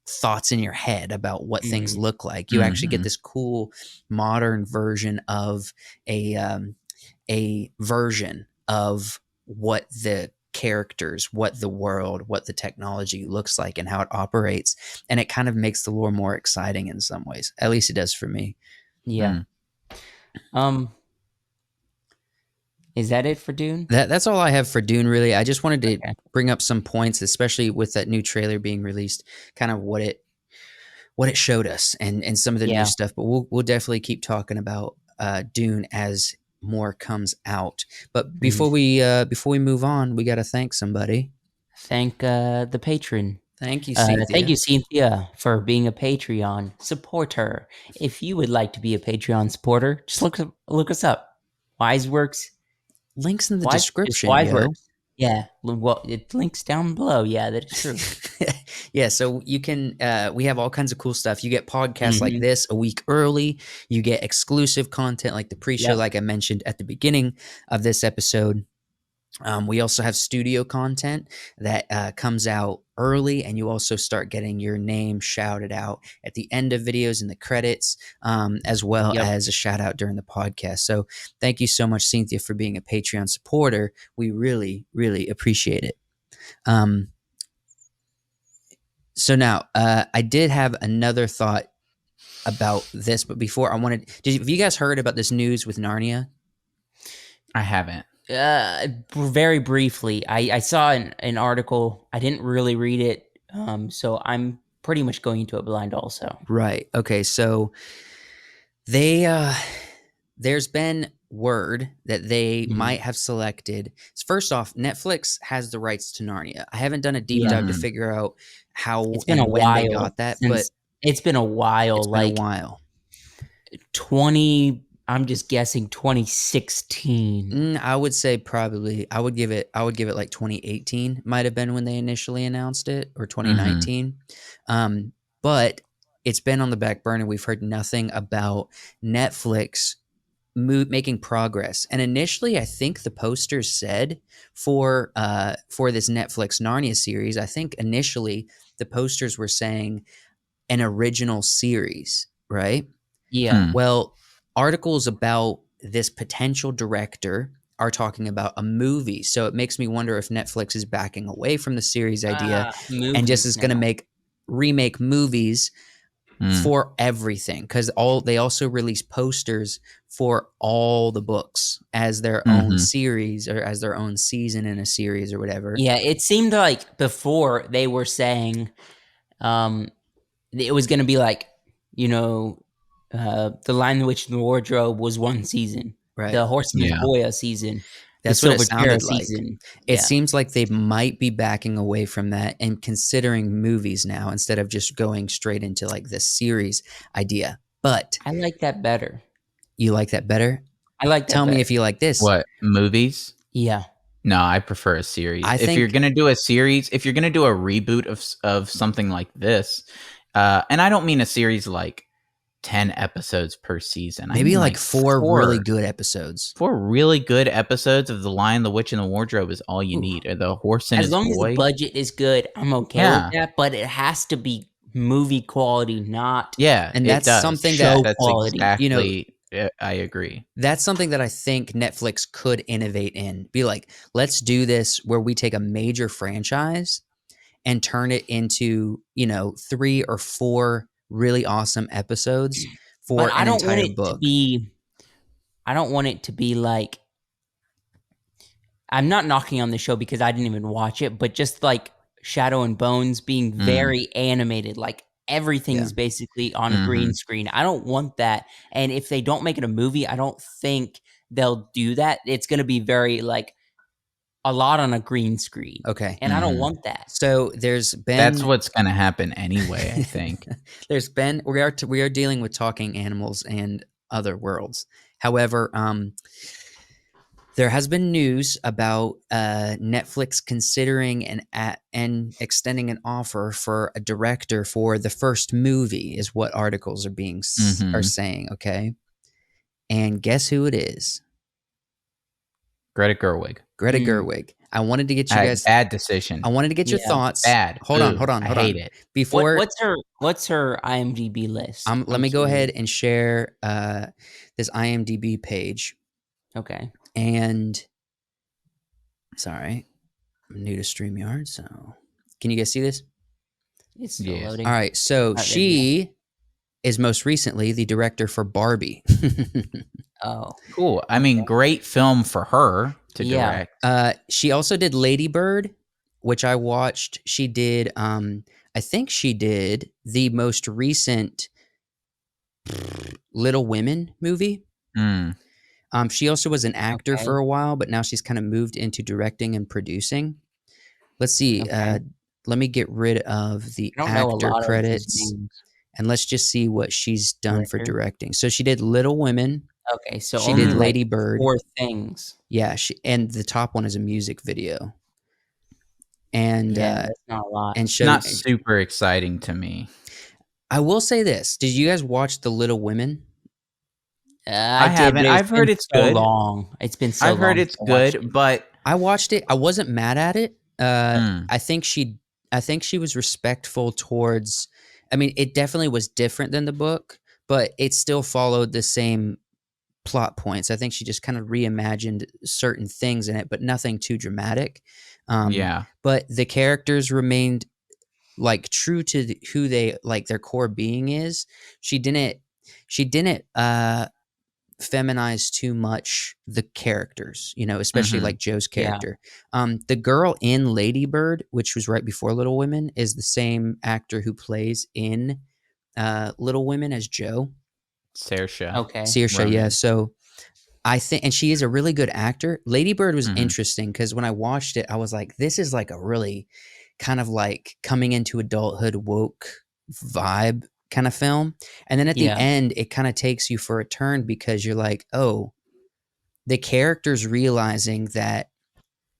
thoughts in your head about what things look like. You actually get this cool modern version of a version of what the characters, what the world, what the technology looks like and how it operates. And it kind of makes the lore more exciting in some ways. At least it does for me. Yeah. Is that it for Dune? That's all I have for Dune, really. I just wanted to bring up some points, especially with that new trailer being released, kind of what it showed us and some of the new stuff. But we'll definitely keep talking about Dune as more comes out. But before we move on, we got to thank somebody. Thank the patron. Thank you, Cynthia. Thank you, Cynthia, for being a Patreon supporter. If you would like to be a Patreon supporter, just look us up. Wiseworks. Links in the description, Wiseworks. Yeah, well, it links down below. Yeah, that is true. Yeah, so you can, we have all kinds of cool stuff. You get podcasts like this a week early. You get exclusive content like the pre-show, like I mentioned at the beginning of this episode. We also have studio content that comes out early, and you also start getting your name shouted out at the end of videos in the credits, as well as a shout out during the podcast. So thank you so much, Cynthia, for being a Patreon supporter. We really, really appreciate it. So now I did have another thought about this, but before have you guys heard about this news with Narnia? I haven't. Very briefly, I saw an article. I didn't really read it, so I'm pretty much going into it blind also. Right. Okay. So there's been word that they might have selected. First off, Netflix has the rights to Narnia. I haven't done a deep dive to figure out how it's been when they got that, but it's been a while. It's been a while. 20. I'm just guessing 2016. I would say probably. I would give it like 2018 might have been when they initially announced it, or 2019. But it's been on the back burner. We've heard nothing about Netflix making progress. And initially, I think the posters said for this Netflix Narnia series, I think initially the posters were saying an original series, right? Yeah. Well, articles about this potential director are talking about a movie. So it makes me wonder if Netflix is backing away from the series idea and just is going to remake movies for everything. Because they also release posters for all the books as their own series or as their own season in a series or whatever. Yeah, it seemed like before they were saying it was going to be like, The Lion, the Witch, and the Wardrobe was one season. Right. The Horseman of Goya season. That's the what it Silver Chair sounded like. Season. It seems like they might be backing away from that and considering movies now instead of just going straight into like this series idea. But I like that better. You like that better? I like that Tell better. me if you like this. What, movies? Yeah. No, I prefer a series. If you're going to do a series, if you're going to do a reboot of something like this, and I don't mean a series like 10 episodes per season. Maybe I mean like four really good episodes. 4 really good episodes of The Lion, the Witch, and the Wardrobe is all you need. Or The Horse and His Boy. As long as the budget is good, I'm okay with that. But it has to be movie quality, not and that's something that's quality. Exactly, I agree. That's something that I think Netflix could innovate in. Be like, let's do this where we take a major franchise and turn it into 3 or 4 really awesome episodes for an entire book. I don't want it to be like, I'm not knocking on the show because I didn't even watch it, but just like Shadow and Bones being very animated, like everything is basically on a green screen. I don't want that. And if they don't make it a movie, I don't think they'll do that. It's going to be very like a lot on a green screen. Okay. And I don't want that. So there's been... That's what's going to happen anyway, I think. There's been... We are dealing with talking animals and other worlds. However, There has been news about Netflix considering and extending an offer for a director for the first movie, is what articles are are saying. Okay, and guess who it is? Greta Gerwig. Greta Gerwig. I wanted to get you guys. Bad decision. I wanted to get your thoughts. Bad. Hold on. I hate it. Before what's her IMDb list? let me go ahead and share this IMDb page. Okay. And sorry, I'm new to StreamYard, so can you guys see this? It's still loading. All right, so she is most recently the director for Barbie. Oh, cool. I mean, great film for her to direct. She also did Lady Bird, which I watched. She did, I think she did the most recent Little Women movie. She also was an actor for a while, but now she's kind of moved into directing and producing. Let's see. Let me get rid of the actor credits, and let's just see what she's done for directing. So she did Little Women. Okay, so she did Lady Bird. 4 things. Yeah, and the top one is a music video. And that's not a lot. And not super exciting to me. I will say this: did you guys watch the Little Women? I haven't. I've heard it's good. Long. It's been so long. I've heard it's good, but I watched it. I wasn't mad at it. I think she was respectful towards. I mean, it definitely was different than the book, but it still followed the same plot points. I think she just kind of reimagined certain things in it, but nothing too dramatic. But the characters remained like true to who they like their core being is. She didn't feminize too much the characters, especially like Joe's character. The girl in Lady Bird, which was right before Little Women, is the same actor who plays in Little Women as Joe. Saoirse. Okay. Saoirse, yeah. So I think, and she is a really good actor. Lady Bird was interesting because when I watched it, I was like, this is like a really kind of like coming into adulthood woke vibe kind of film. And then at the end, it kind of takes you for a turn because you're like, oh, the character's realizing that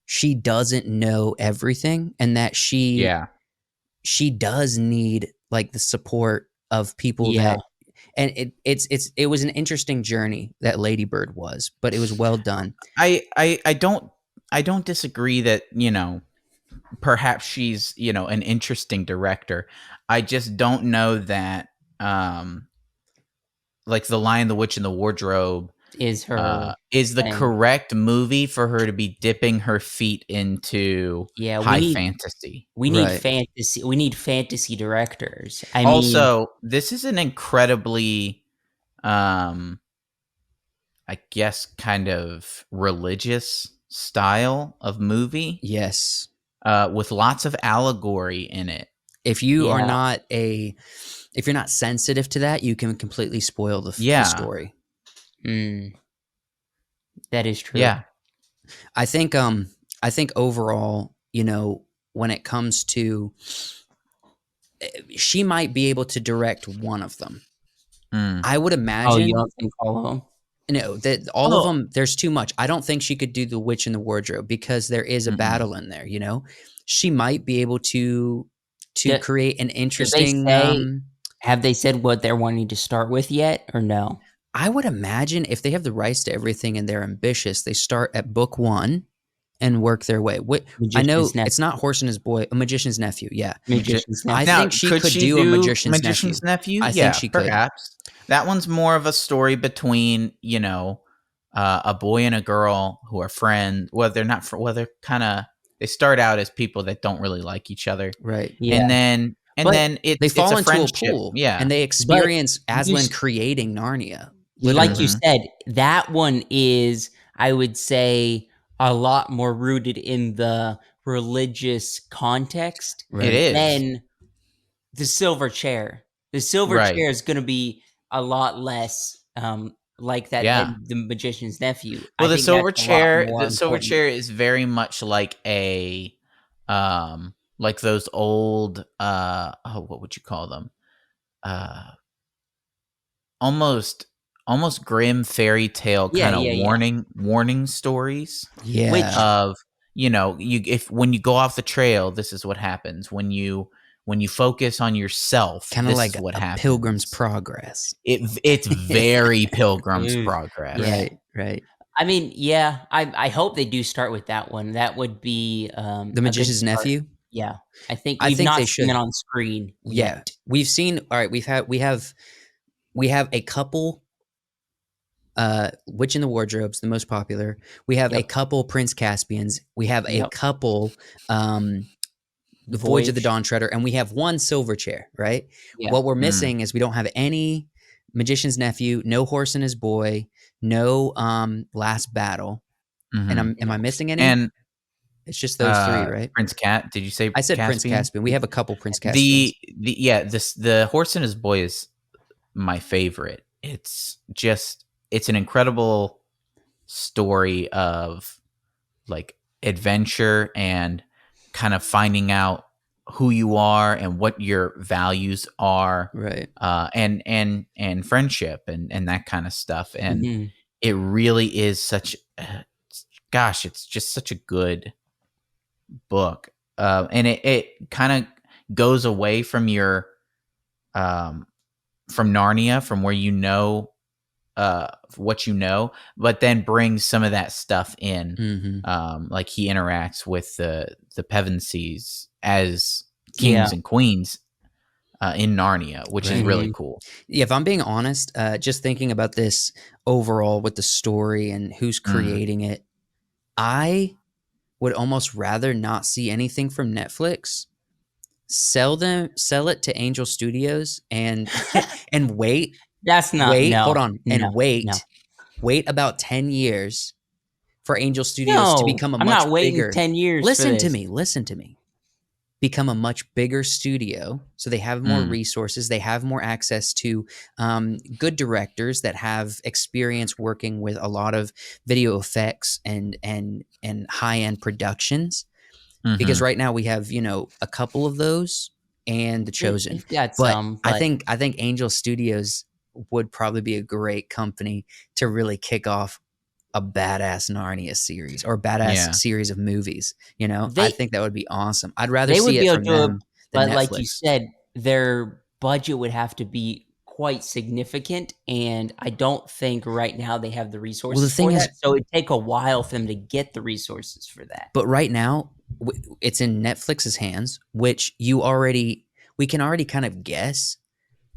she doesn't know everything and that she does need like the support of people that, and it was an interesting journey that Lady Bird was, but it was well done. I don't disagree that, perhaps she's, an interesting director. I just don't know that like The Lion, the Witch, and the Wardrobe is the correct movie for her to be dipping her feet into high fantasy. We need fantasy. We need fantasy directors. This is an incredibly I guess kind of religious style of movie. Yes. With lots of allegory in it. If you are not if you're not sensitive to that, you can completely spoil the story. That is true. Yeah. I think overall, when it comes to, she might be able to direct one of them. I would imagine. Oh, you don't think all of them? No, that all of them, there's too much. I don't think she could do The Witch and the Wardrobe because there is a battle in there, She might be able to create an interesting... have they said what they're wanting to start with yet, or no? I would imagine if they have the rights to everything and they're ambitious, they start at book 1 and work their way. I know it's not Horse and His Boy, A Magician's Nephew. Yeah, Magician's Nephew. I think she could do A Magician's Nephew. I think she could. Perhaps that one's more of a story between a boy and a girl who are friends. Well, they're not. They're kind of. They start out as people that don't really like each other, right? Yeah. And then they fall into a pool, and they experience Aslan creating Narnia. Like you said, that one is, I would say, a lot more rooted in the religious context than the Silver Chair. The Silver Chair is going to be a lot less like that than the Magician's Nephew. Well, the Silver Chair is very much like a like those old what would you call them? Almost almost grim fairy tale kind of warning stories. Yeah. Which Of, when you go off the trail, this is what happens. When you focus on yourself, kind of this like is what a happens. Pilgrim's Progress. It's very Pilgrim's Progress. Right. I mean, yeah, I hope they do start with that one. That would be The Magician's Nephew. Yeah, I think we've not seen it on screen yet. We've seen. All right, we have a couple. Witch in the Wardrobe's the most popular. We have a couple Prince Caspians. We have a couple. The Voyage of the Dawn Treader, and we have one Silverchair, right? Yeah. What we're missing is we don't have any Magician's Nephew, no Horse and His Boy, no Last Battle. And am I missing any? And it's just those three, right? Prince Cat. Did you say I said Caspian? Prince Caspian. We have a couple Prince Caspians. The Horse and His Boy is my favorite. It's an incredible story of like adventure and kind of finding out who you are and what your values are, right? And friendship and that kind of stuff. And it really is it's just such a good book. And it kind of goes away from your from Narnia, from where what you know, but then brings some of that stuff in. Like he interacts with the Pevensies as kings and queens in Narnia, which is really cool. Yeah, if I'm being honest, just thinking about this overall with the story and who's creating it, I would almost rather not see anything from Netflix. Sell it to Angel Studios and wait. That's not hold on and wait about 10 years for Angel Studios to become a I'm much not waiting bigger 10 years. Listen to me. Become a much bigger studio, so they have more resources, they have more access to good directors that have experience working with a lot of video effects and high-end productions. Because right now we have a couple of those and The Chosen. But I think Angel Studios would probably be a great company to really kick off a badass Narnia series or a badass series of movies. I think that would be awesome. I'd rather see it from them than Netflix. Like you said, their budget would have to be quite significant, and I don't think right now they have the resources for that. So it'd take a while for them to get the resources for that. But right now, it's in Netflix's hands, which we can already kind of guess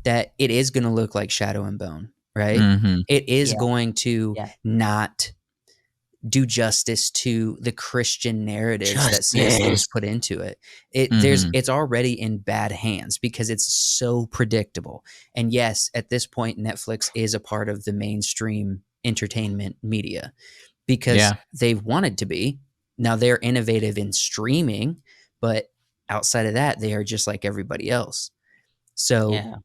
that it is going to look like Shadow and Bone, right? It is going to not do justice to the Christian narratives that C.S. Lewis put into it. It's already in bad hands because it's so predictable. And yes, at this point, Netflix is a part of the mainstream entertainment media because they've wanted to be. Now they're innovative in streaming, but outside of that, they are just like everybody else. So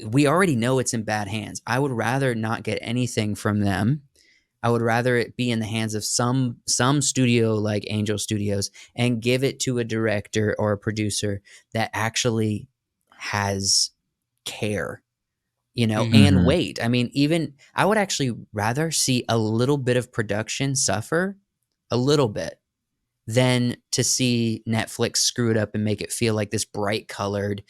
we already know it's in bad hands. I would rather not get anything from them. I would rather it be in the hands of some studio like Angel Studios and give it to a director or a producer that actually has care, and wait. I mean, even I would actually rather see a little bit of production suffer a little bit than to see Netflix screw it up and make it feel like this bright colored,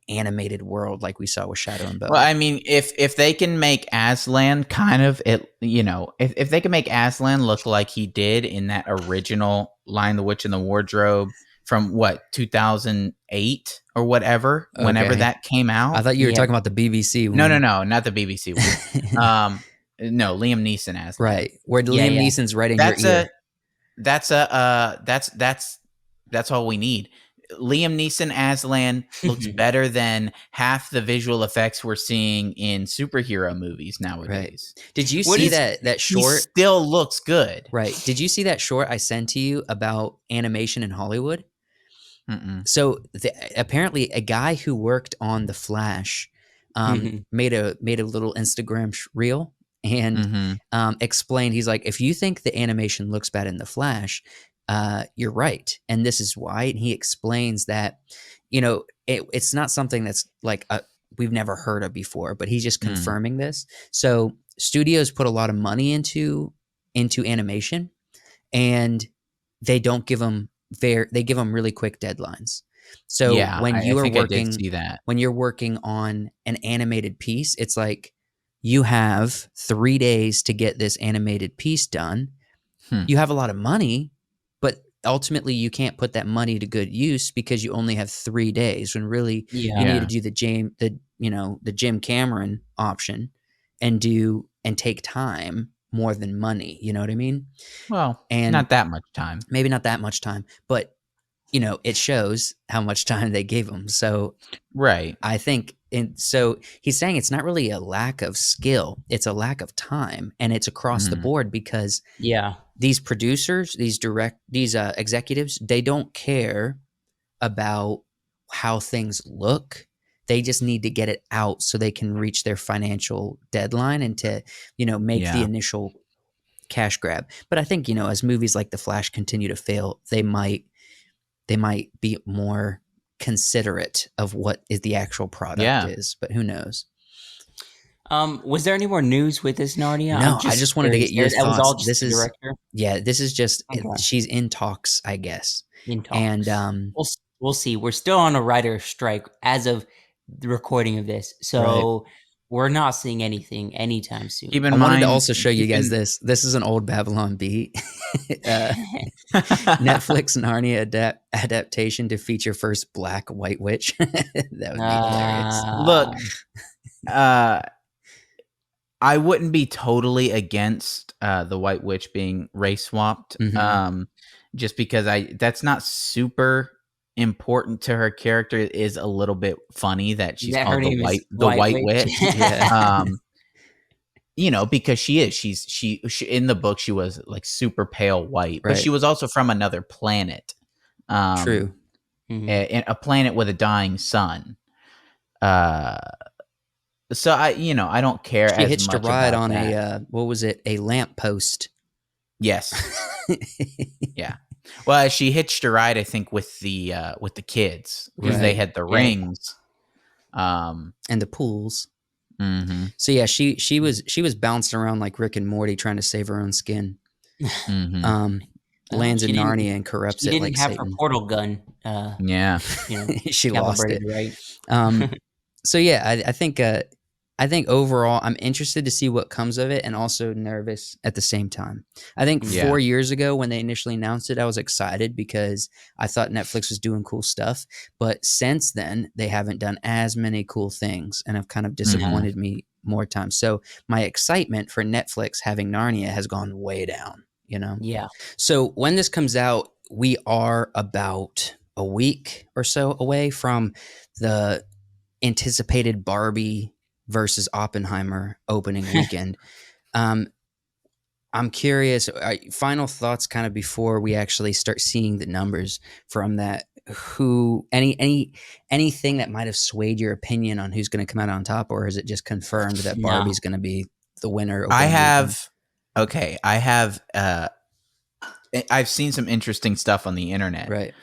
animated world like we saw with Shadow and Bone. Well, I mean, if they can make Aslan kind of if they can make Aslan look like he did in that original Lion, the Witch, and the Wardrobe from 2008 or whatever, whenever that came out. I thought you were talking about the BBC one. No, not the BBC one. No, Liam Neeson Aslan. Right, where Liam Neeson's right in your ear. That's all we need. Liam Neeson Aslan looks better than half the visual effects we're seeing in superhero movies nowadays. Right. Did you see that short? He still looks good. Right. Did you see that short I sent to you about animation in Hollywood? So apparently a guy who worked on The Flash made a little Instagram reel and explained, he's like, if you think the animation looks bad in The Flash, you're right. And this is why. And he explains that, it's not something that's like we've never heard of before, but he's just confirming this. So studios put a lot of money into animation, and they don't give them they give them really quick deadlines. So when I think I did see that. when you're working on an animated piece, it's like you have 3 days to get this animated piece done. You have a lot of money, but ultimately you can't put that money to good use because you only have 3 days, when really you need to do the Jim Cameron option and take time more than money. You know what I mean? Well, and not that much time. Maybe not that much time, but it shows how much time they gave him. So right. I think, so he's saying it's not really a lack of skill, it's a lack of time, and it's across the board, because these producers, these executives, they don't care about how things look. They just need to get it out so they can reach their financial deadline and to, make the initial cash grab. But I think, as movies like The Flash continue to fail, they might be more considerate of what is the actual product is, but who knows? Was there any more news with this Narnia? No, I just wanted to get your thoughts. Was all just this the is director? This is just she's in talks, I guess. In talks. And we'll see. We're still on a writer's strike as of the recording of this, so we're not seeing anything anytime soon. I wanted to also show you guys this. This is an old Babylon Bee. Netflix Narnia adaptation to feature first Black White Witch. That would be hilarious. Look, I wouldn't be totally against the White Witch being race swapped, just because that's not super important to her character. It is a little bit funny that she's called the White Witch. Because she in the book she was like super pale white, but she was also from another planet. True. A planet with a dying sun. So I don't care as much. She hitched a ride on a what was it? A lamppost. Yes. Yeah. Well, she hitched a ride, I think, with the kids, because they had the rings, and the pools. So yeah, she was bouncing around like Rick and Morty trying to save her own skin. Lands in Narnia and corrupts it like Satan. She didn't have her portal gun. She lost it. Right. So yeah, I think overall I'm interested to see what comes of it, and also nervous at the same time. I think 4 years ago when they initially announced it, I was excited because I thought Netflix was doing cool stuff. But since then, they haven't done as many cool things and have kind of disappointed me more times. So my excitement for Netflix having Narnia has gone way down, Yeah. So when this comes out, we are about a week or so away from the anticipated Barbie versus Oppenheimer opening weekend. I'm curious, final thoughts kind of before we actually start seeing the numbers from that. Anything that might have swayed your opinion on who's going to come out on top, or is it just confirmed that Barbie's going to be the winner? I've seen some interesting stuff on the internet. Right.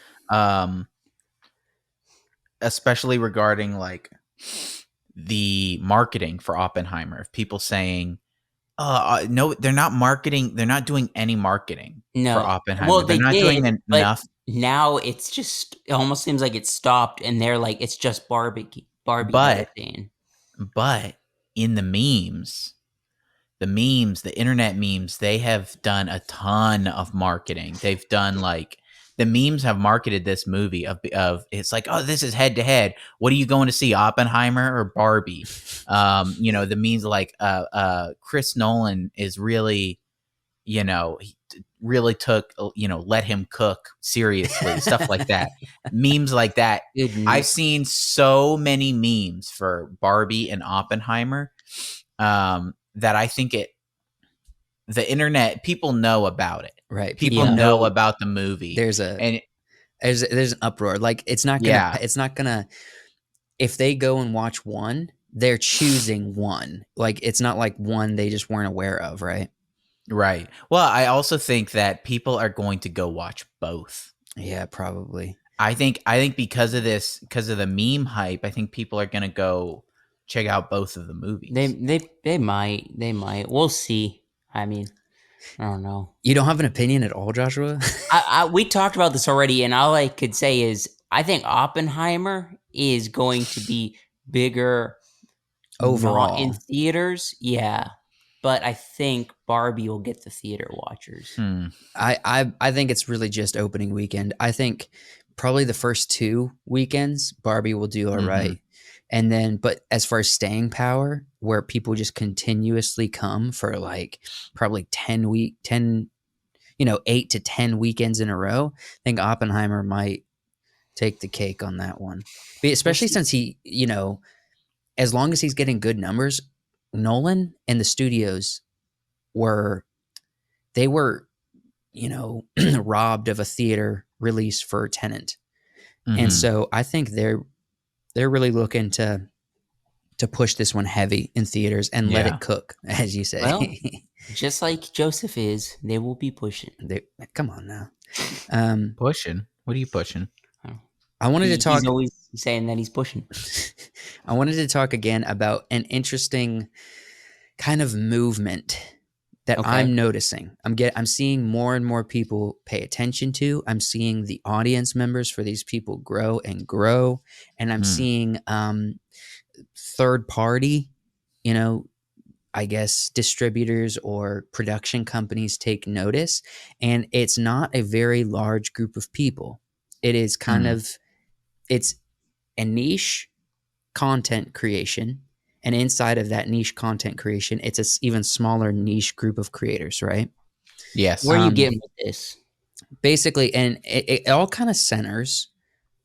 Especially regarding like the marketing for Oppenheimer. People saying, no, they're not marketing. They're not doing any marketing for Oppenheimer. Well, they're not doing enough. Now it almost seems like it's stopped, and they're like, it's just Barbie. But in the memes, the internet memes, they have done a ton of marketing. They've done like, the memes have marketed this movie of it's like, oh, this is head to head. What are you going to see, Oppenheimer or Barbie? The memes like Chris Nolan is really, he really took, let him cook seriously, stuff like that. Memes like that. I've seen so many memes for Barbie and Oppenheimer that I think the internet, people know about it. Right. People know about the movie. There's an uproar. Like it's not gonna, if they go and watch one, they're choosing one. Like it's not like one they just weren't aware of, right? Right. Well, I also think that people are going to go watch both. Yeah, probably. I think because of this, because of the meme hype, I think people are going to go check out both of the movies. They might. We'll see. I mean, I don't know. You don't have an opinion at all, Joshua? We talked about this already, and all I could say is I think Oppenheimer is going to be bigger overall not in theaters. Yeah, but I think Barbie will get the theater watchers. I think it's really just opening weekend. I think probably the first 2 weekends Barbie will do all right. And then, but as far as staying power, where people just continuously come for like probably 8 to 10 weekends in a row, I think Oppenheimer might take the cake on that one. But especially since he, as long as he's getting good numbers, Nolan and the studios were robbed of a theater release for Tenet. And so I think they're really looking to push this one heavy in theaters and let it cook, as you say. Well, just like Joseph is, they will be pushing. Come on now. Pushing? What are you pushing? I wanted to talk. He's always saying that he's pushing. I wanted to talk again about an interesting kind of movement that I'm noticing. I'm seeing more and more people pay attention to. I'm seeing the audience members for these people grow and grow. And I'm seeing third party, I guess distributors or production companies take notice. And it's not a very large group of people. It is kind of, it's a niche content creation. And inside of that niche content creation, it's an even smaller niche group of creators, right? Yes. Where are you getting with this? Basically, and it all kind of centers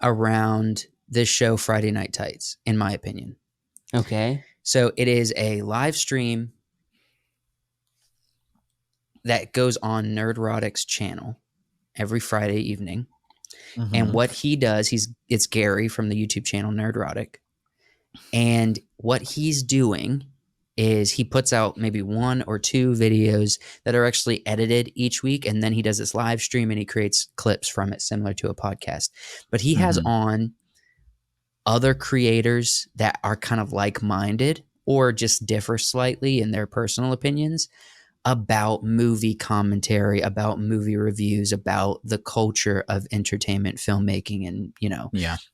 around this show, Friday Night Tights, in my opinion. Okay. So it is a live stream that goes on Nerdrotic's channel every Friday evening. And what he does, it's Gary from the YouTube channel Nerdrotic. And what he's doing is he puts out maybe 1 or 2 videos that are actually edited each week. And then he does this live stream and he creates clips from it similar to a podcast. But he has on other creators that are kind of like-minded or just differ slightly in their personal opinions about movie commentary, about movie reviews, about the culture of entertainment filmmaking and,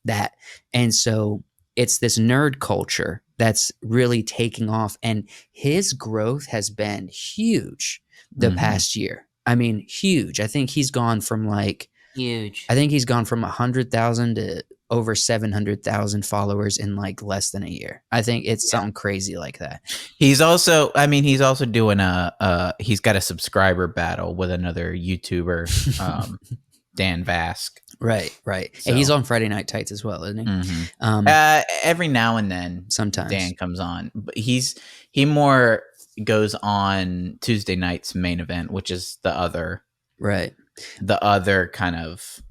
that. And so it's this nerd culture that's really taking off, and his growth has been huge the past year. I mean, huge. I think he's gone from 100,000 to over 700,000 followers in like less than a year. I think it's something crazy like that. He's also doing he's got a subscriber battle with another YouTuber, Dan Vask. Right. So, and he's on Friday Night Tights as well, isn't he? Every now and then, sometimes Dan comes on, but he more goes on Tuesday night's Main Event, which is the other kind of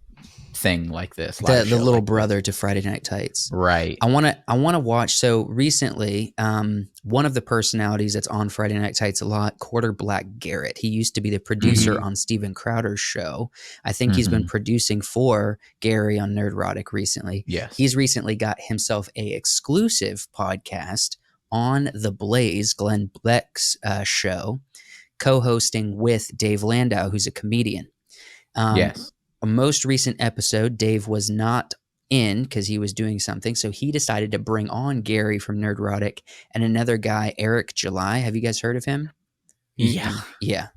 thing like this, the little brother to Friday Night Tights. Right. I want to watch. So recently, one of the personalities that's on Friday Night Tights a lot, Quarter Black Garrett. He used to be the producer on Steven Crowder's show. I think he's been producing for Gary on Nerdrotic recently. Yes. He's recently got himself a exclusive podcast on The Blaze, Glenn Beck's show, co-hosting with Dave Landau, who's a comedian. Yes. A most recent episode, Dave was not in because he was doing something. So he decided to bring on Gary from Nerdrotic and another guy, Eric July. Have you guys heard of him? Yeah. Yeah.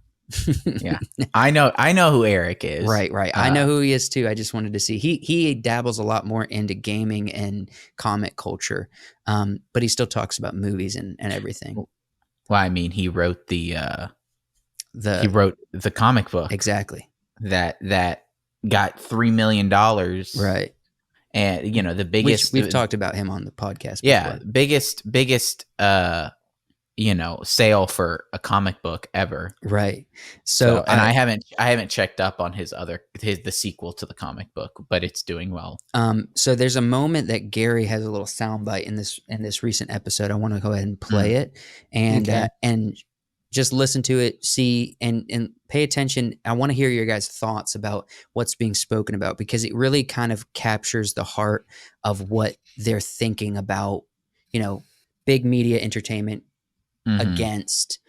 I know who Eric is. Right. I know who he is too. I just wanted to see. He dabbles a lot more into gaming and comic culture, but he still talks about movies and everything. Well, I mean, he wrote he wrote the comic book. Exactly. That got $3 million. Right. And the biggest we've talked about him on the podcast before. Yeah, biggest sale for a comic book ever. Right. So and I haven't checked up on the sequel to the comic book, but it's doing well. So there's a moment that Gary has a little soundbite in this recent episode. I want to go ahead and play it and just listen to it, see, and pay attention. I want to hear your guys' thoughts about what's being spoken about, because it really kind of captures the heart of what they're thinking about, big media entertainment against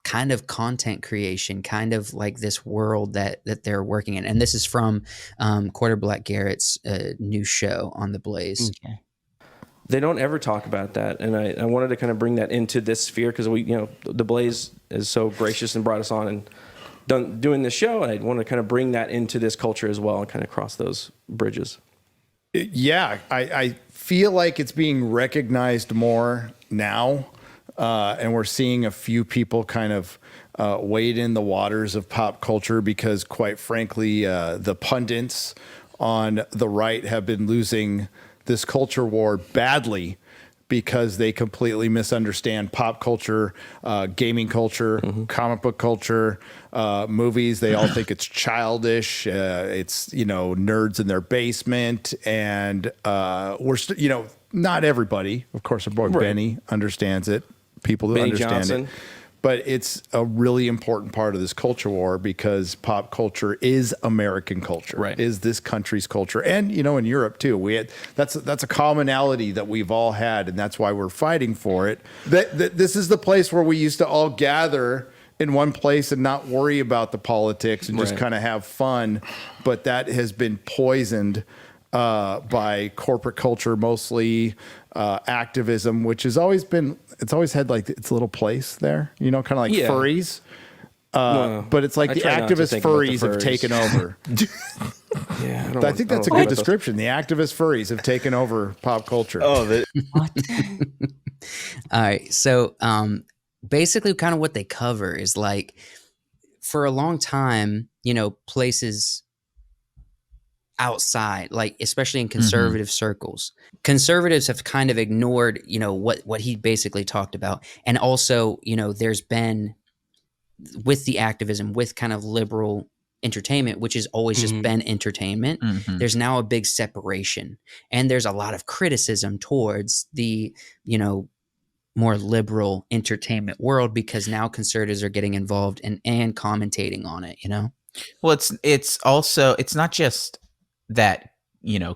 kind of content creation, kind of like this world that they're working in. And this is from Quarter Black Garrett's new show on The Blaze. Okay. They don't ever talk about that, and I wanted to kind of bring that into this sphere because we, The Blaze is so gracious and brought us on and doing this show, and I want to kind of bring that into this culture as well and kind of cross those bridges. Yeah, I feel like it's being recognized more now, and we're seeing a few people kind of wade in the waters of pop culture because, quite frankly, the pundits on the right have been losing this culture war badly because they completely misunderstand pop culture, gaming culture, comic book culture, movies. They all think it's childish. It's, nerds in their basement. And we're, not everybody, of course, our boy Benny understands it. People who understand it. But it's a really important part of this culture war because pop culture is American culture, is this country's culture. And, in Europe, too. That's a commonality that we've all had, and that's why we're fighting for it. This is the place where we used to all gather in one place and not worry about the politics and just kind of have fun. But that has been poisoned by corporate culture, mostly activism, which has always been, it's always had like its little place there, kind of like furries. But it's like the activist furries have taken over. I think that's a good description. The activist furries have taken over pop culture. All right. So basically kind of what they cover is like, for a long time, places outside, like especially in conservative circles, conservatives have kind of ignored, what he basically talked about. And also, there's been with the activism, with kind of liberal entertainment, which has always just been entertainment. There's now a big separation, and there's a lot of criticism towards the, more liberal entertainment world because now conservatives are getting involved and commentating on it, Well, it's also, it's not just that,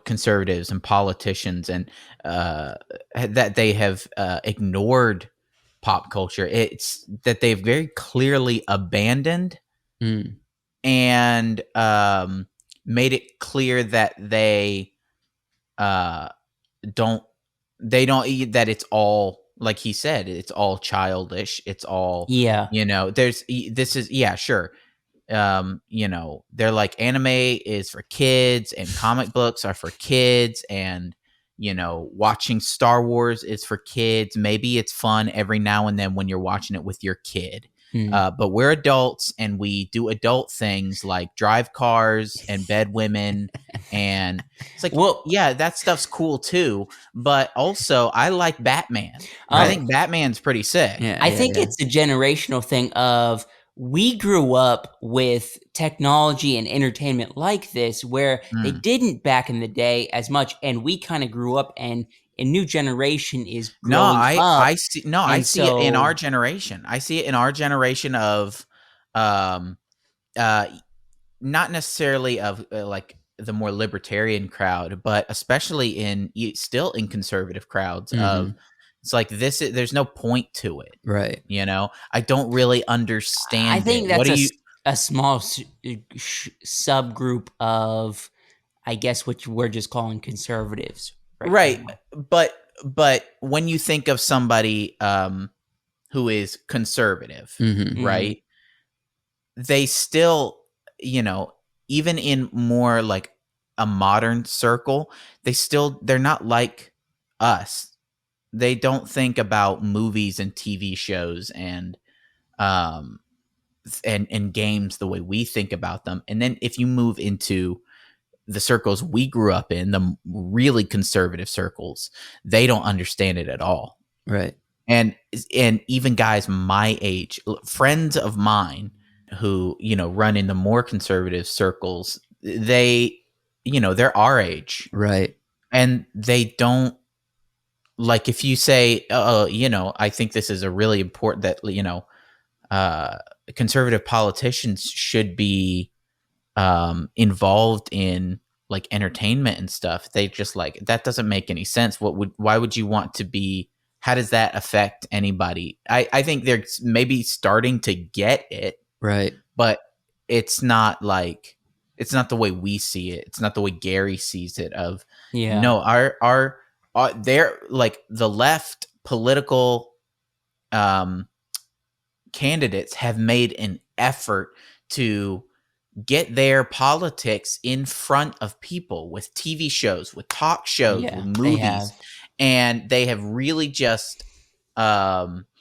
conservatives and politicians and that they have ignored pop culture. It's that they've very clearly abandoned and made it clear that they don't that it's all, like he said, it's all childish. It's all, sure. They're like, anime is for kids and comic books are for kids, and watching Star Wars is for kids. Maybe it's fun every now and then when you're watching it with your kid. But we're adults and we do adult things like drive cars and bed women. And it's like, well, yeah, that stuff's cool too. But also, I like Batman. I think Batman's pretty sick. I think it's a generational thing of, we grew up with technology and entertainment like this where they didn't back in the day as much, and we kind of grew up, and a new generation is growing up. I see it in our generation. I see it in our generation of not necessarily of like the more libertarian crowd, but especially still in conservative crowds of, it's like there's no point to it. Right. I don't really understand. I think that's a small subgroup of, I guess, what we're just calling conservatives. Right. But when you think of somebody who is conservative, right? They still, even in more like a modern circle, they're not like us. They don't think about movies and TV shows and games the way we think about them. And then if you move into the circles we grew up in, the really conservative circles, they don't understand it at all. Right. And even guys my age, friends of mine who, run in the more conservative circles, they're our age. Right. And they don't, like, if you say, I think this is a really important that, conservative politicians should be involved in like entertainment and stuff. They just like, that doesn't make any sense. Why would you want to be how does that affect anybody? I think they're maybe starting to get it, right? But it's not the way we see it. It's not the way Gary sees it. No, our they're like the left political candidates have made an effort to get their politics in front of people with TV shows, with talk shows, with movies, and they have really just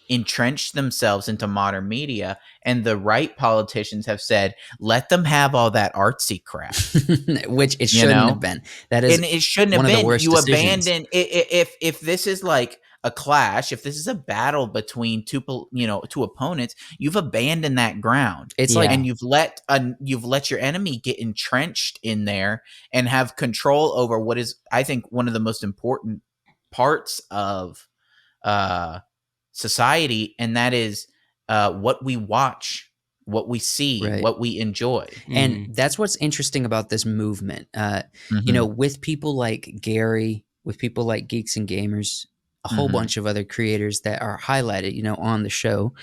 entrenched themselves into modern media. And the right politicians have said, let them have all that artsy crap, which it shouldn't have been. That is, and it shouldn't have been. You abandon if this is like a clash, if this is a battle between two opponents, you've abandoned that ground. It's like, and you've let your enemy get entrenched in there and have control over what is, I think, one of the most important parts of society, and that is what we watch, what we see, what we enjoy. And that's what's interesting about this movement. With people like Gary, with people like Geeks and Gamers, a whole bunch of other creators that are highlighted, on the show,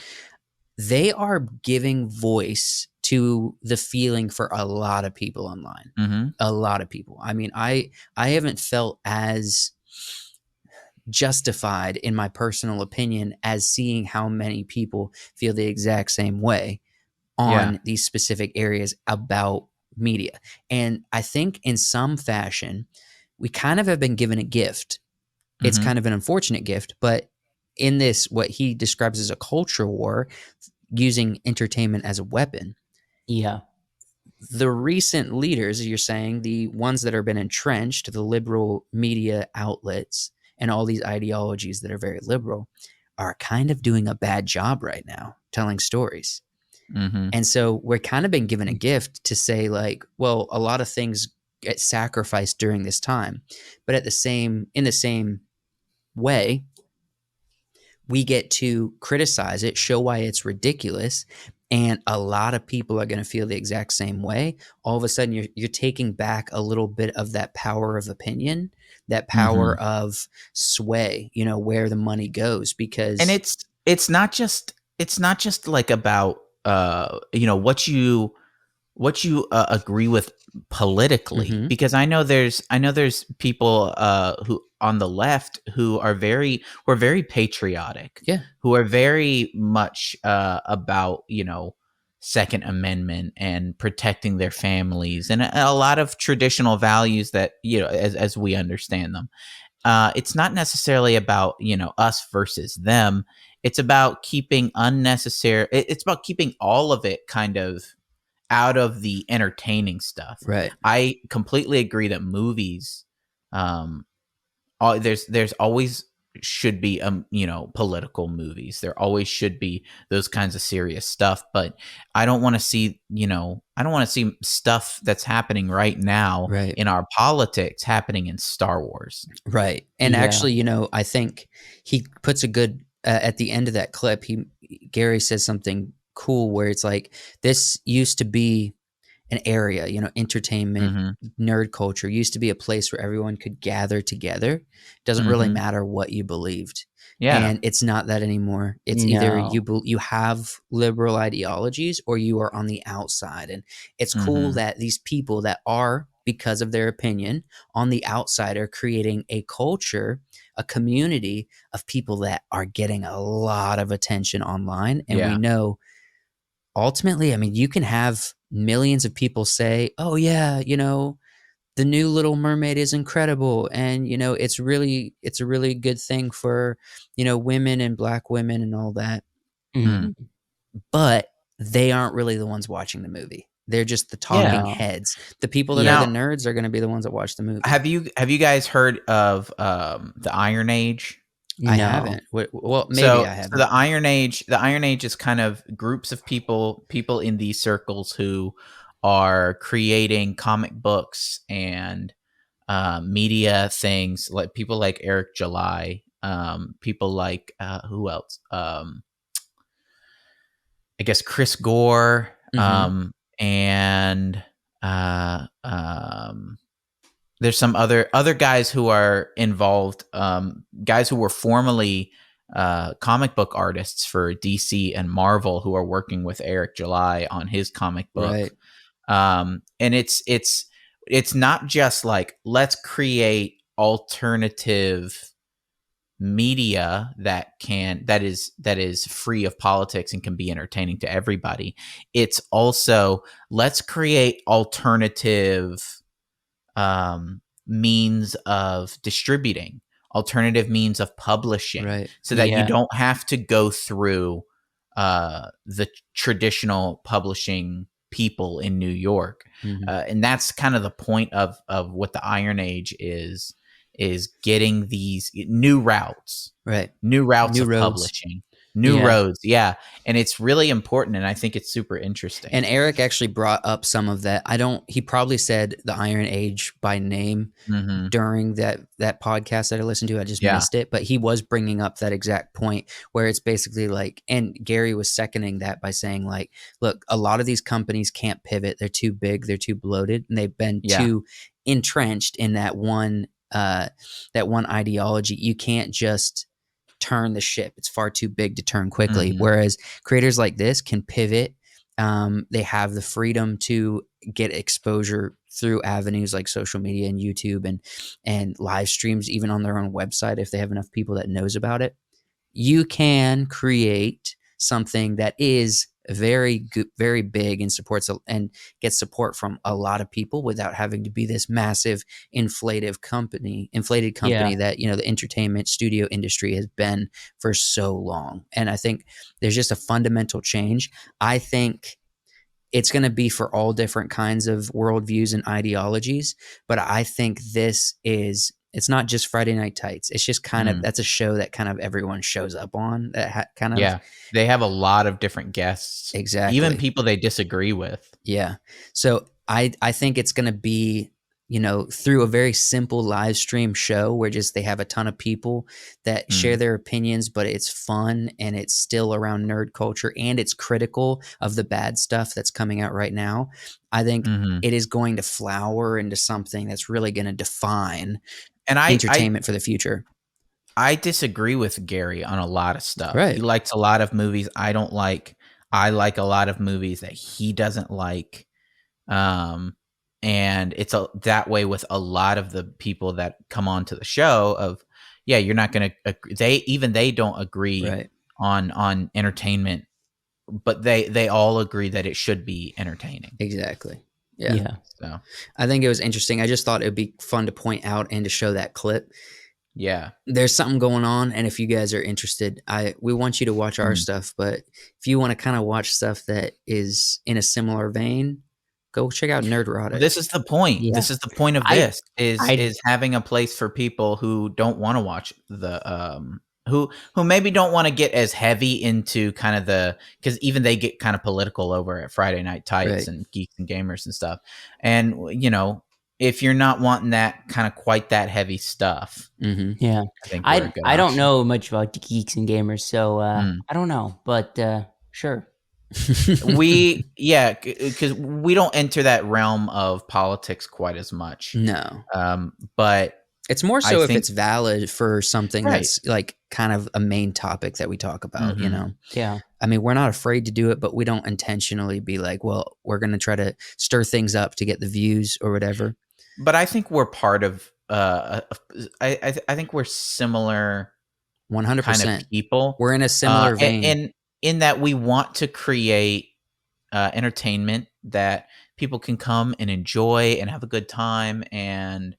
they are giving voice to the feeling for a lot of people online. A lot of people. I mean, I haven't felt as justified in my personal opinion as seeing how many people feel the exact same way on these specific areas about media. And I think in some fashion, we kind of have been given a gift. It's kind of an unfortunate gift, but in this, what he describes as a culture war, using entertainment as a weapon. Yeah. The recent leaders, you're saying, the ones that have been entrenched, the liberal media outlets and all these ideologies that are very liberal, are kind of doing a bad job right now telling stories. And so we're kind of been given a gift to say, like, well, a lot of things get sacrificed during this time, but in the same way, we get to criticize it, show why it's ridiculous, and a lot of people are going to feel the exact same way. All of a sudden, you're taking back a little bit of that power of opinion, that power of sway, where the money goes, because and it's not just like about what you agree with politically, because I know there's people who on the left who are very patriotic, who are very much about Second Amendment and protecting their families and a lot of traditional values that as we understand them. It's not necessarily about us versus them. It's about keeping it's about keeping all of it kind of out of the entertaining stuff. Right. I completely agree that movies, there's always should be political movies. There always should be those kinds of serious stuff, but I don't want to see stuff that's happening right now in our politics happening in Star Wars. Right. And actually, I think he puts a good at the end of that clip, Gary says something cool where it's like, this used to be an area, entertainment, nerd culture used to be a place where everyone could gather together. Doesn't really matter what you believed. And it's not that anymore. It's either you have liberal ideologies or you are on the outside. And it's cool that these people that are, because of their opinion, on the outside are creating a culture, a community of people that are getting a lot of attention online. And we know ultimately, I mean, you can have millions of people say, oh yeah, the new Little Mermaid is incredible. And, it's a really good thing for, women and Black women and all that. But they aren't really the ones watching the movie. They're just the talking heads. The people that are the nerds are going to be the ones that watch the movie. Have you guys heard of the Iron Age? I haven't. Well, maybe I haven't. So the Iron Age is kind of groups of people in these circles who are creating comic books and media things, like people like Eric July, people like who else? I guess Chris Gore, and there's some other guys who are involved, guys who were formerly comic book artists for DC and Marvel who are working with Eric July on his comic book. Right. And it's not just like, let's create alternative media that is free of politics and can be entertaining to everybody. It's also, let's create alternative means of distributing, alternative means of publishing, right. so that you don't have to go through the traditional publishing people in New York. And that's kind of the point of what the Iron Age is getting these new routes, right? New routes new of roads. Publishing. New roads, and it's really important, and I think it's super interesting. And Eric actually brought up some of that. He probably said the Iron Age by name during that podcast that I listened to. I just missed it, but he was bringing up that exact point where it's basically like, and Gary was seconding that by saying like, look, a lot of these companies can't pivot. They're too big. They're too bloated, and they've been too entrenched in that one ideology. You can't just turn the ship. It's far too big to turn quickly. Whereas creators like this can pivot. They have the freedom to get exposure through avenues like social media and YouTube and live streams, even on their own website, if they have enough people that knows about it. You can create something that is very good, very big, and and gets support from a lot of people without having to be this massive inflated company that, the entertainment studio industry has been for so long. And I think there's just a fundamental change. I think it's going to be for all different kinds of worldviews and ideologies, but I think it's not just Friday Night Tights. It's just kind of, that's a show that kind of everyone shows up on. They have a lot of different guests. Exactly. Even people they disagree with. Yeah. So I think it's going to be, through a very simple live stream show where just they have a ton of people that share their opinions, but it's fun and it's still around nerd culture and it's critical of the bad stuff that's coming out right now. I think it is going to flower into something that's really going to define entertainment for the future. I disagree with Gary on a lot of stuff. Right. He likes a lot of movies I don't like. I like a lot of movies that he doesn't like. And it's that way with a lot of the people that come onto the show of, you're not going to, they don't agree on entertainment, but they all agree that it should be entertaining. Exactly. Yeah. So I think it was interesting. I just thought it would be fun to point out and to show that clip. Yeah. There's something going on, and if you guys are interested, we want you to watch our stuff, but if you want to kind of watch stuff that is in a similar vein, go check out Nerdrotic. This is the point. Yeah. This is the point of this is having a place for people who don't want to watch the who maybe don't want to get as heavy into kind of because even they get kind of political over at Friday Night Tights and Geeks and Gamers and stuff. And, if you're not wanting that kind of quite that heavy stuff. Yeah. I don't know much about Geeks and Gamers, so I don't know, but sure. Because we don't enter that realm of politics quite as much. No. But it's more so if it's valid for something that's like kind of a main topic that we talk about, Yeah. I mean, we're not afraid to do it, but we don't intentionally be like, well, we're going to try to stir things up to get the views or whatever. But I think we're part of, I think we're similar 100% kind of people. We're in a similar vein. And in that we want to create entertainment that people can come and enjoy and have a good time. And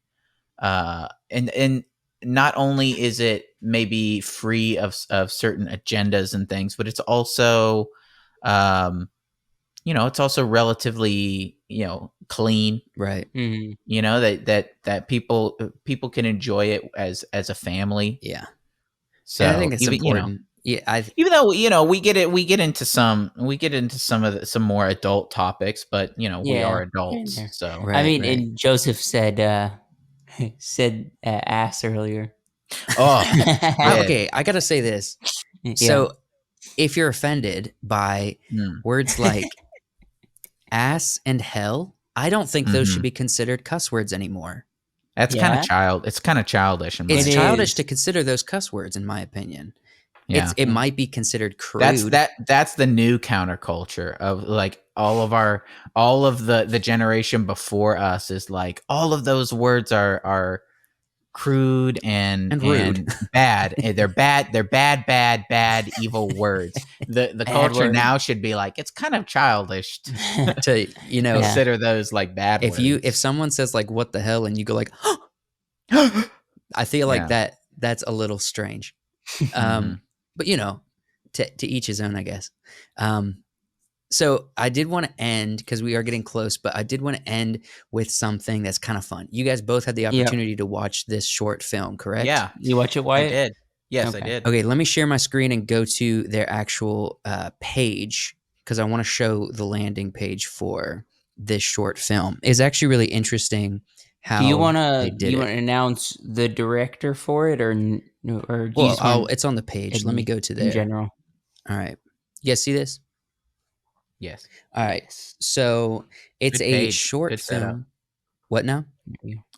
not only is it maybe free of certain agendas and things, but it's also, it's also relatively, clean, right? That people can enjoy it as a family. Yeah. So and I think it's important. Even though we get into some more adult topics, but we are adults. So and Joseph said ass earlier. Oh, okay. I gotta say this. So if you're offended by words like ass and hell, I don't think those should be considered cuss words anymore. That's kind of It's kind of childish. It's childish to consider those cuss words, in my opinion. it might be considered crude. That's the new counterculture of like all of the generation before us is like all of those words are crude and rude. and bad. They're bad, evil words. The culture word. now should be like, it's kind of childish to consider those like bad words. If someone says like what the hell and you go like I feel like that's a little strange. But to each his own, I guess. So I did want to end, because we are getting close, but I did want to end with something that's kind of fun. You guys both had the opportunity to watch this short film, correct? Yeah. You watch it, Wyatt? I did. Yes, Okay. I did. Okay, let me share my screen and go to their actual page, because I want to show the landing page for this short film. It's actually really interesting how Do you want they to did it. announce the director for it, or do you Well, just want it's on the page. Let me go to there. in general? All right. You guys see this? Yes. All right. So it's Good a page, short good setup. film. What now?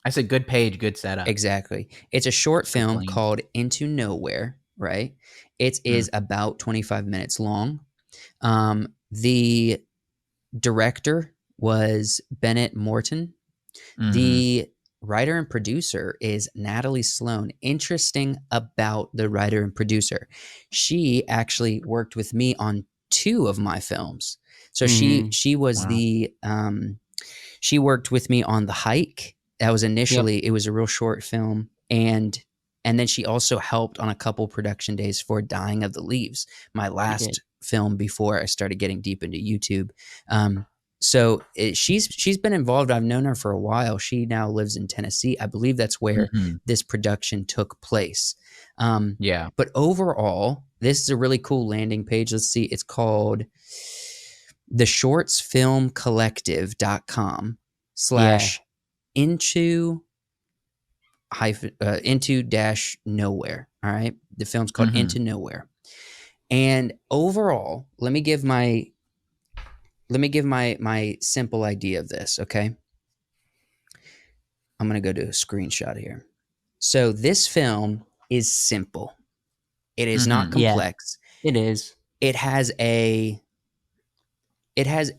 I said good page, good setup. Exactly. It's a short film clean. called Into Nowhere, right? It is about 25 minutes long. The director was Bennett Morton. The writer and producer is Natalie Slone. Interesting about the writer and producer. She actually worked with me on 2 of my films. So she was she worked with me on The Hike. That was initially, it was a real short film. And then she also helped on a couple production days for Dying of the Leaves, my last film before I started getting deep into YouTube. So she's been involved. I've known her for a while. She now lives in Tennessee. I believe that's where this production took place. But overall, this is a really cool landing page. Let's see. It's called theshortsfilmcollective.com/into-nowhere. All right. The film's called Into Nowhere. And overall, let me give my simple idea of this, okay? I'm going to go to a screenshot here. So this film is simple. It is not complex. Yeah, it is. It has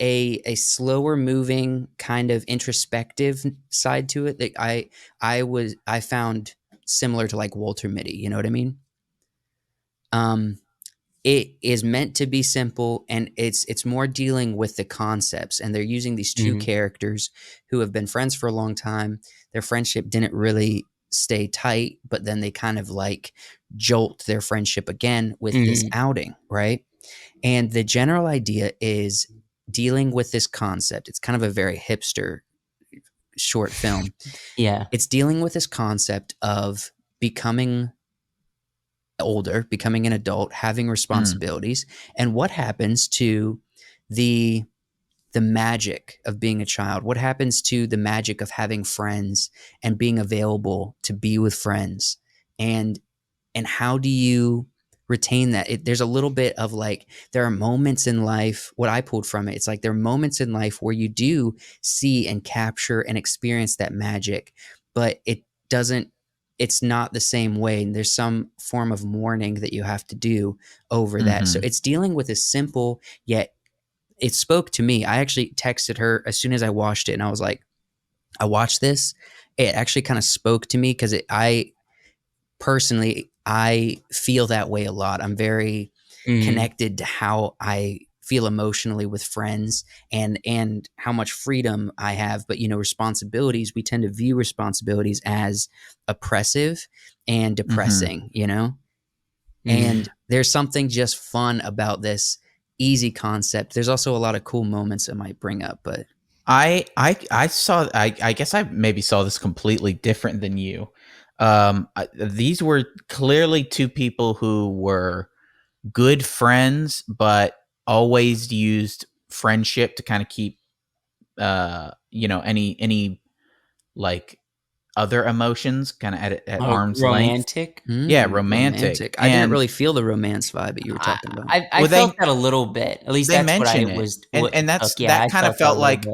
a slower moving kind of introspective side to it that I found similar to like Walter Mitty, you know what I mean? It is meant to be simple, and it's more dealing with the concepts, and they're using these 2 characters who have been friends for a long time. Their friendship didn't really stay tight, but then they kind of like jolt their friendship again with this outing, right? And the general idea is dealing with this concept. It's kind of a very hipster short film. Yeah. It's dealing with this concept of becoming older, becoming an adult, having responsibilities, and what happens to the magic of being a child. What happens to the magic of having friends and being available to be with friends, and how do you retain that? There's a little bit of like, there are moments in life, what I pulled from it, it's like there are moments in life where you do see and capture and experience that magic, but it's not the same way. And there's some form of mourning that you have to do over that. So it's dealing with a simple, yet it spoke to me. I actually texted her as soon as I watched it, and I was like, I watched this. It actually kind of spoke to me, because I personally feel that way a lot. I'm very connected to how I feel emotionally with friends, and how much freedom I have. But, responsibilities, we tend to view responsibilities as oppressive and depressing, and there's something just fun about this easy concept. There's also a lot of cool moments it might bring up, but I guess I maybe saw this completely different than you. These were clearly 2 people who were good friends, but always used friendship to kind of keep, any like other emotions kind of at arm's length. Yeah, romantic. I didn't really feel the romance vibe that you were talking about. I felt that a little bit. At least they that's what I mention it. was. And that's that kind of felt like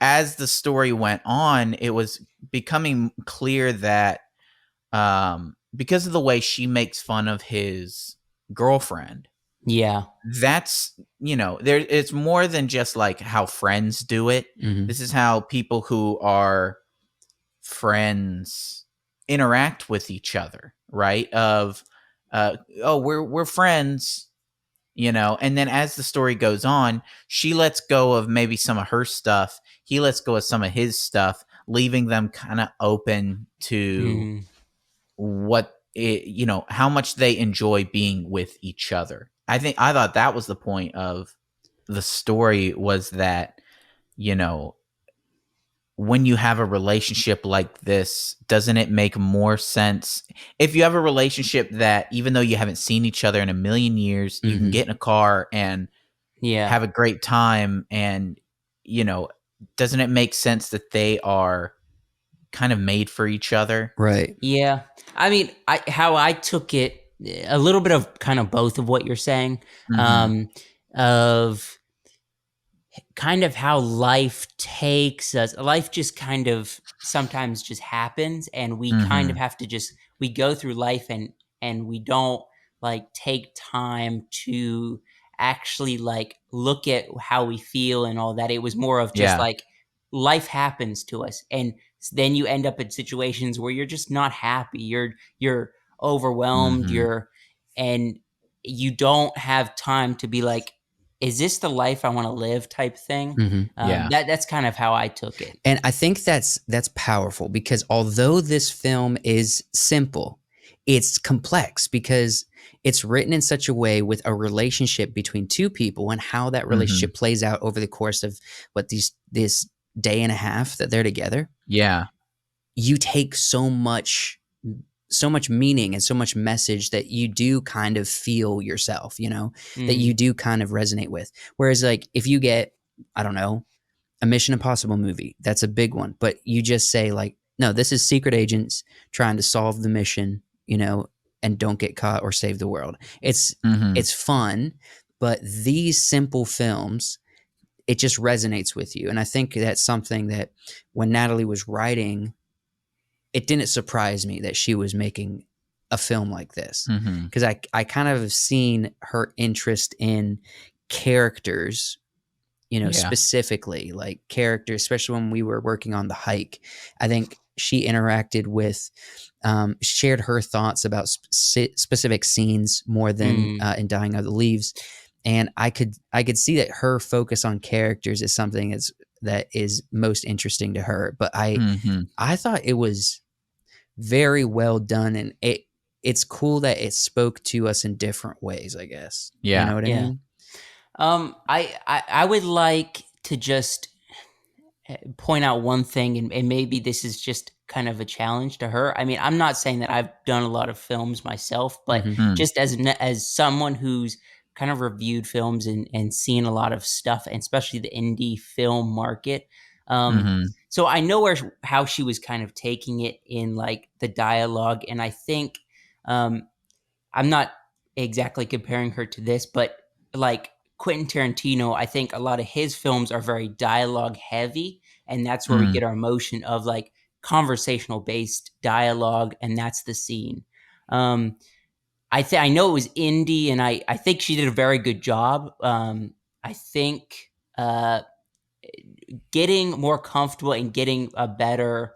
as the story went on, it was becoming clear that because of the way she makes fun of his girlfriend. Yeah. That's, it's more than just like how friends do it. Mhm. This is how people who are friends interact with each other, right? Of, we're friends, and then as the story goes on, she lets go of maybe some of her stuff. He lets go of some of his stuff, leaving them kind of open to how much they enjoy being with each other. I thought that was the point of the story, was that, when you have a relationship like this, doesn't it make more sense if you have a relationship that, even though you haven't seen each other in a million years, you can get in a car and have a great time, and doesn't it make sense that they are kind of made for each other? Right. Yeah. I mean, how I took it, a little bit of kind of both of what you're saying, of kind of how life takes us. Life just kind of sometimes just happens, and we kind of have to we go through life, and we don't like take time to actually like look at how we feel and all that. It was more of just like life happens to us, and then you end up in situations where you're just not happy. You're overwhelmed. And you don't have time to be like, is this the life I want to live type thing? That's kind of how I took it. And I think that's powerful, because although this film is simple, it's complex because it's written in such a way with a relationship between two people and how that relationship plays out over the course of this day and a half that they're together. Yeah. You take so much meaning and so much message that you do kind of feel yourself, that you do kind of resonate with. Whereas like if you get, I don't know, a Mission Impossible movie, that's a big one, but you just say like, no, this is secret agents trying to solve the mission, and don't get caught or save the world. It's fun, but these simple films, it just resonates with you. And I think that's something that when Natalie was writing, it didn't surprise me that she was making a film like this, because I kind of have seen her interest in characters, specifically like characters, especially when we were working on The Hike. I think she interacted with, shared her thoughts about specific scenes more than in Dying of the Leaves. And I could see that her focus on characters is something that is most interesting to her. But I thought it was very well done, and it's cool that it spoke to us in different ways, I guess. Yeah. You know what I mean? I would like to just point out one thing, and maybe this is just kind of a challenge to her. I mean, I'm not saying that I've done a lot of films myself, but just as someone who's kind of reviewed films and seen a lot of stuff, and especially the indie film market. So I know how she was kind of taking it in like the dialogue. And I think, I'm not exactly comparing her to this, but like Quentin Tarantino, I think a lot of his films are very dialogue heavy. And that's where we get our emotion of like conversational based dialogue. And that's the scene. I know it was indie, and I think she did a very good job. I think getting more comfortable and getting a better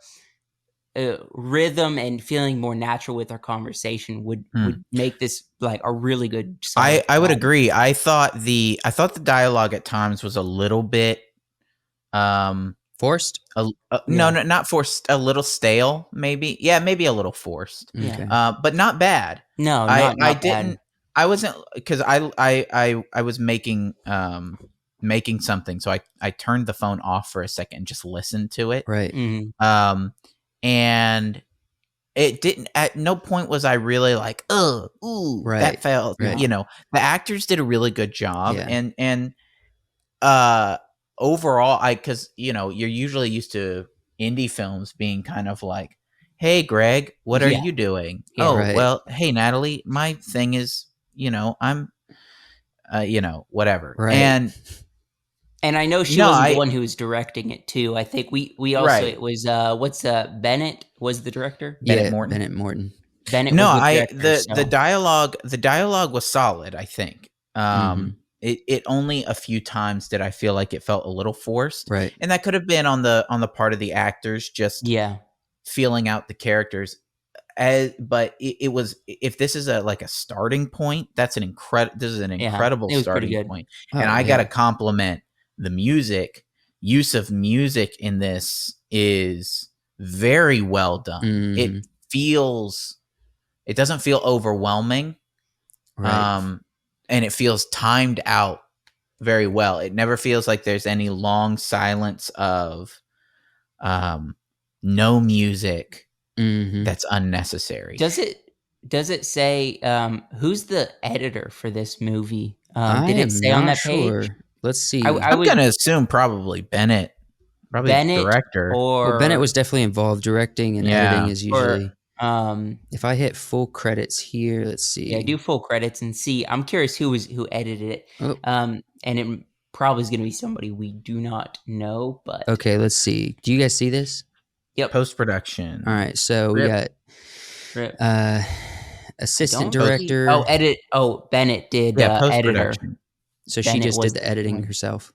rhythm and feeling more natural with our conversation would make this like a really good song. I would agree. I thought the dialogue at times was a little bit forced. No, not forced. A little stale, maybe. Yeah, maybe a little forced. Okay. But not bad. No, I not didn't. bad. I wasn't, because I was making something, so I turned the phone off for a second and just listened to it. Right. And it didn't. At no point was I really like, ooh, Right. that felt. Right. The actors did a really good job, Yeah. and overall, because you're usually used to indie films being kind of like, hey, Greg, what are you doing? Yeah, oh, right. well, hey, Natalie, my thing is, I'm, whatever. Right. And I know she wasn't the one who was directing it too. I think we also, it was, Bennett was the director? Bennett Morton. Bennett Morton. Bennett No, was the I director. the dialogue was solid, I think. It only a few times did I feel like it felt a little forced. Right. And that could have been on the part of the actors just feeling out the characters. But it was, if this is a starting point, this is an incredible starting point. Oh, and I gotta compliment the music. Use of music in this is very well done. It doesn't feel overwhelming. Right. And it feels timed out very well. It never feels like there's any long silence of no music that's unnecessary. Does it say who's the editor for this movie? Did it say on that page? Let's see. I'm going to assume probably Bennett. Probably Bennett, director. or Bennett was definitely involved. Directing and editing is usually. If I hit full credits here, let's see. Yeah, do full credits and see. I'm curious who edited it. Oh. And it probably is going to be somebody we do not know. But okay, let's see. Do you guys see this? Yep. Post-production. All right, so we got assistant director. Bennett did editor. So Bennett she just did the editing herself.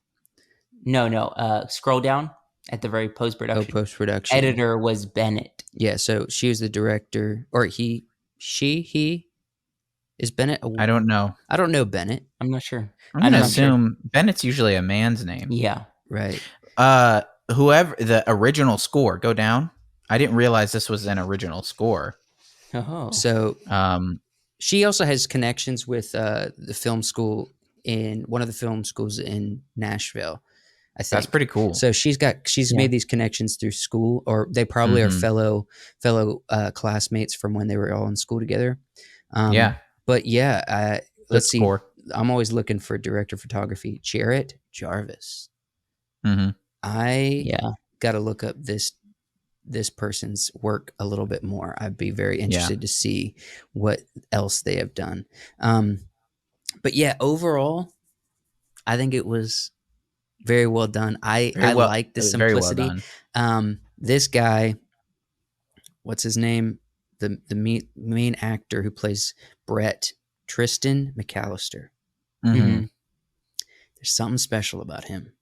No. Scroll down at the very post-production. Oh, post-production. Editor was Bennett. Yeah, so she was the director, or he is Bennett. I don't know. I don't know Bennett. I'm not sure. I'm going to assume Bennett's usually a man's name. Yeah. Right. Whoever the original score, go down. I didn't realize this was an original score. Oh. So she also has connections with the film school in one of the film schools in Nashville. I think that's pretty cool. So she's made these connections through school, or they probably are fellow classmates from when they were all in school together. But let's see. Score. I'm always looking for director of photography, Jarrett Jarvis. I got to look up this person's work a little bit more. I'd be very interested to see what else they have done. But yeah, overall, I think it was very well done. I like the simplicity. Well this guy, what's his name? The main actor who plays Brett, Tristan McAllister. There's something special about him.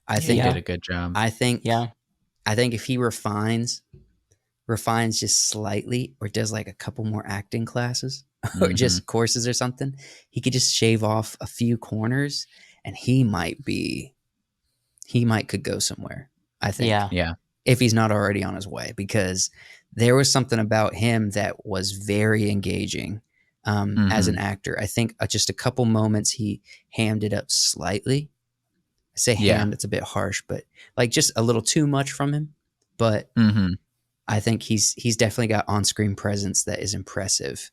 I think he did a good job. I think if he refines just slightly, or does like a couple more acting classes or just courses or something, he could just shave off a few corners and he could go somewhere. I think. Yeah. If he's not already on his way, because there was something about him that was very engaging as an actor. I think just a couple moments he hammed it up slightly. I say hammed, it's a bit harsh, but like just a little too much from him. But I think he's definitely got on-screen presence that is impressive.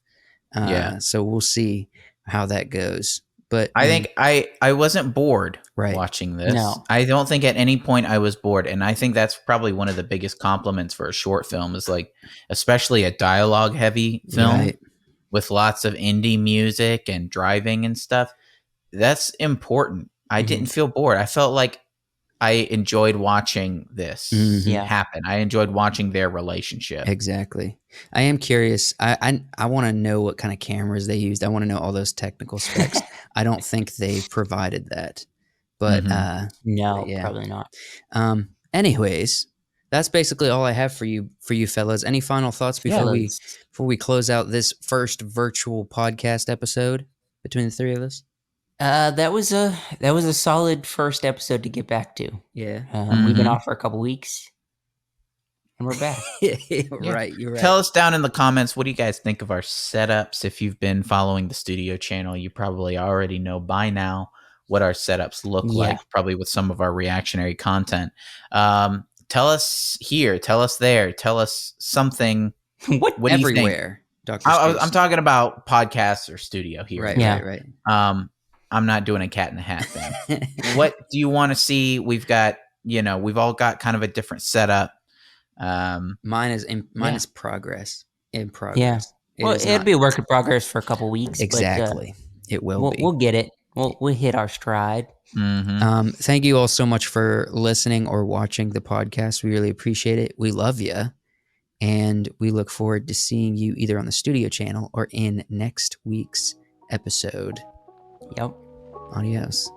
So we'll see how that goes. But I think I wasn't bored watching this. No. I don't think at any point I was bored. And I think that's probably one of the biggest compliments for a short film, is like, especially a dialogue heavy film with lots of indie music and driving and stuff. That's important. I didn't feel bored. I felt like I enjoyed watching this happen. I enjoyed watching their relationship. Exactly. I am curious. I want to know what kind of cameras they used. I want to know all those technical specs. I don't think they provided that, but no, probably not. Anyways, that's basically all I have for you fellas. Any final thoughts before we close out this first virtual podcast episode between the three of us? That was a solid first episode to get back to. Yeah. We've been off for a couple weeks, and we're back. Right, you're right. Tell us down in the comments, what do you guys think of our setups? If you've been following the studio channel, you probably already know by now what our setups look like, probably with some of our reactionary content. Tell us here, tell us there, tell us something. What do you think? Dr. I'm talking about podcasts or studio here. Right. I'm not doing a cat in the hat thing. What do you want to see? We've got, we've all got kind of a different setup. Mine is progress. In progress. Yeah. It'll be a work in progress for a couple weeks. Exactly. But, it will be. We'll get it. We'll hit our stride. Thank you all so much for listening or watching the podcast. We really appreciate it. We love you. And we look forward to seeing you either on the studio channel or in next week's episode. Yep. Adios.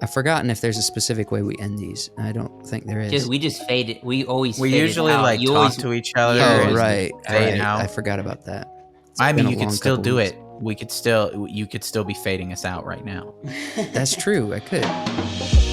I've forgotten if there's a specific way we end these. I don't think there is. We just fade it. We usually out. like You talk always, to each other. Oh, and right. fade out. I forgot about that. I mean, you been a could long still couple do weeks. it. You could still be fading us out right now. That's true. I could.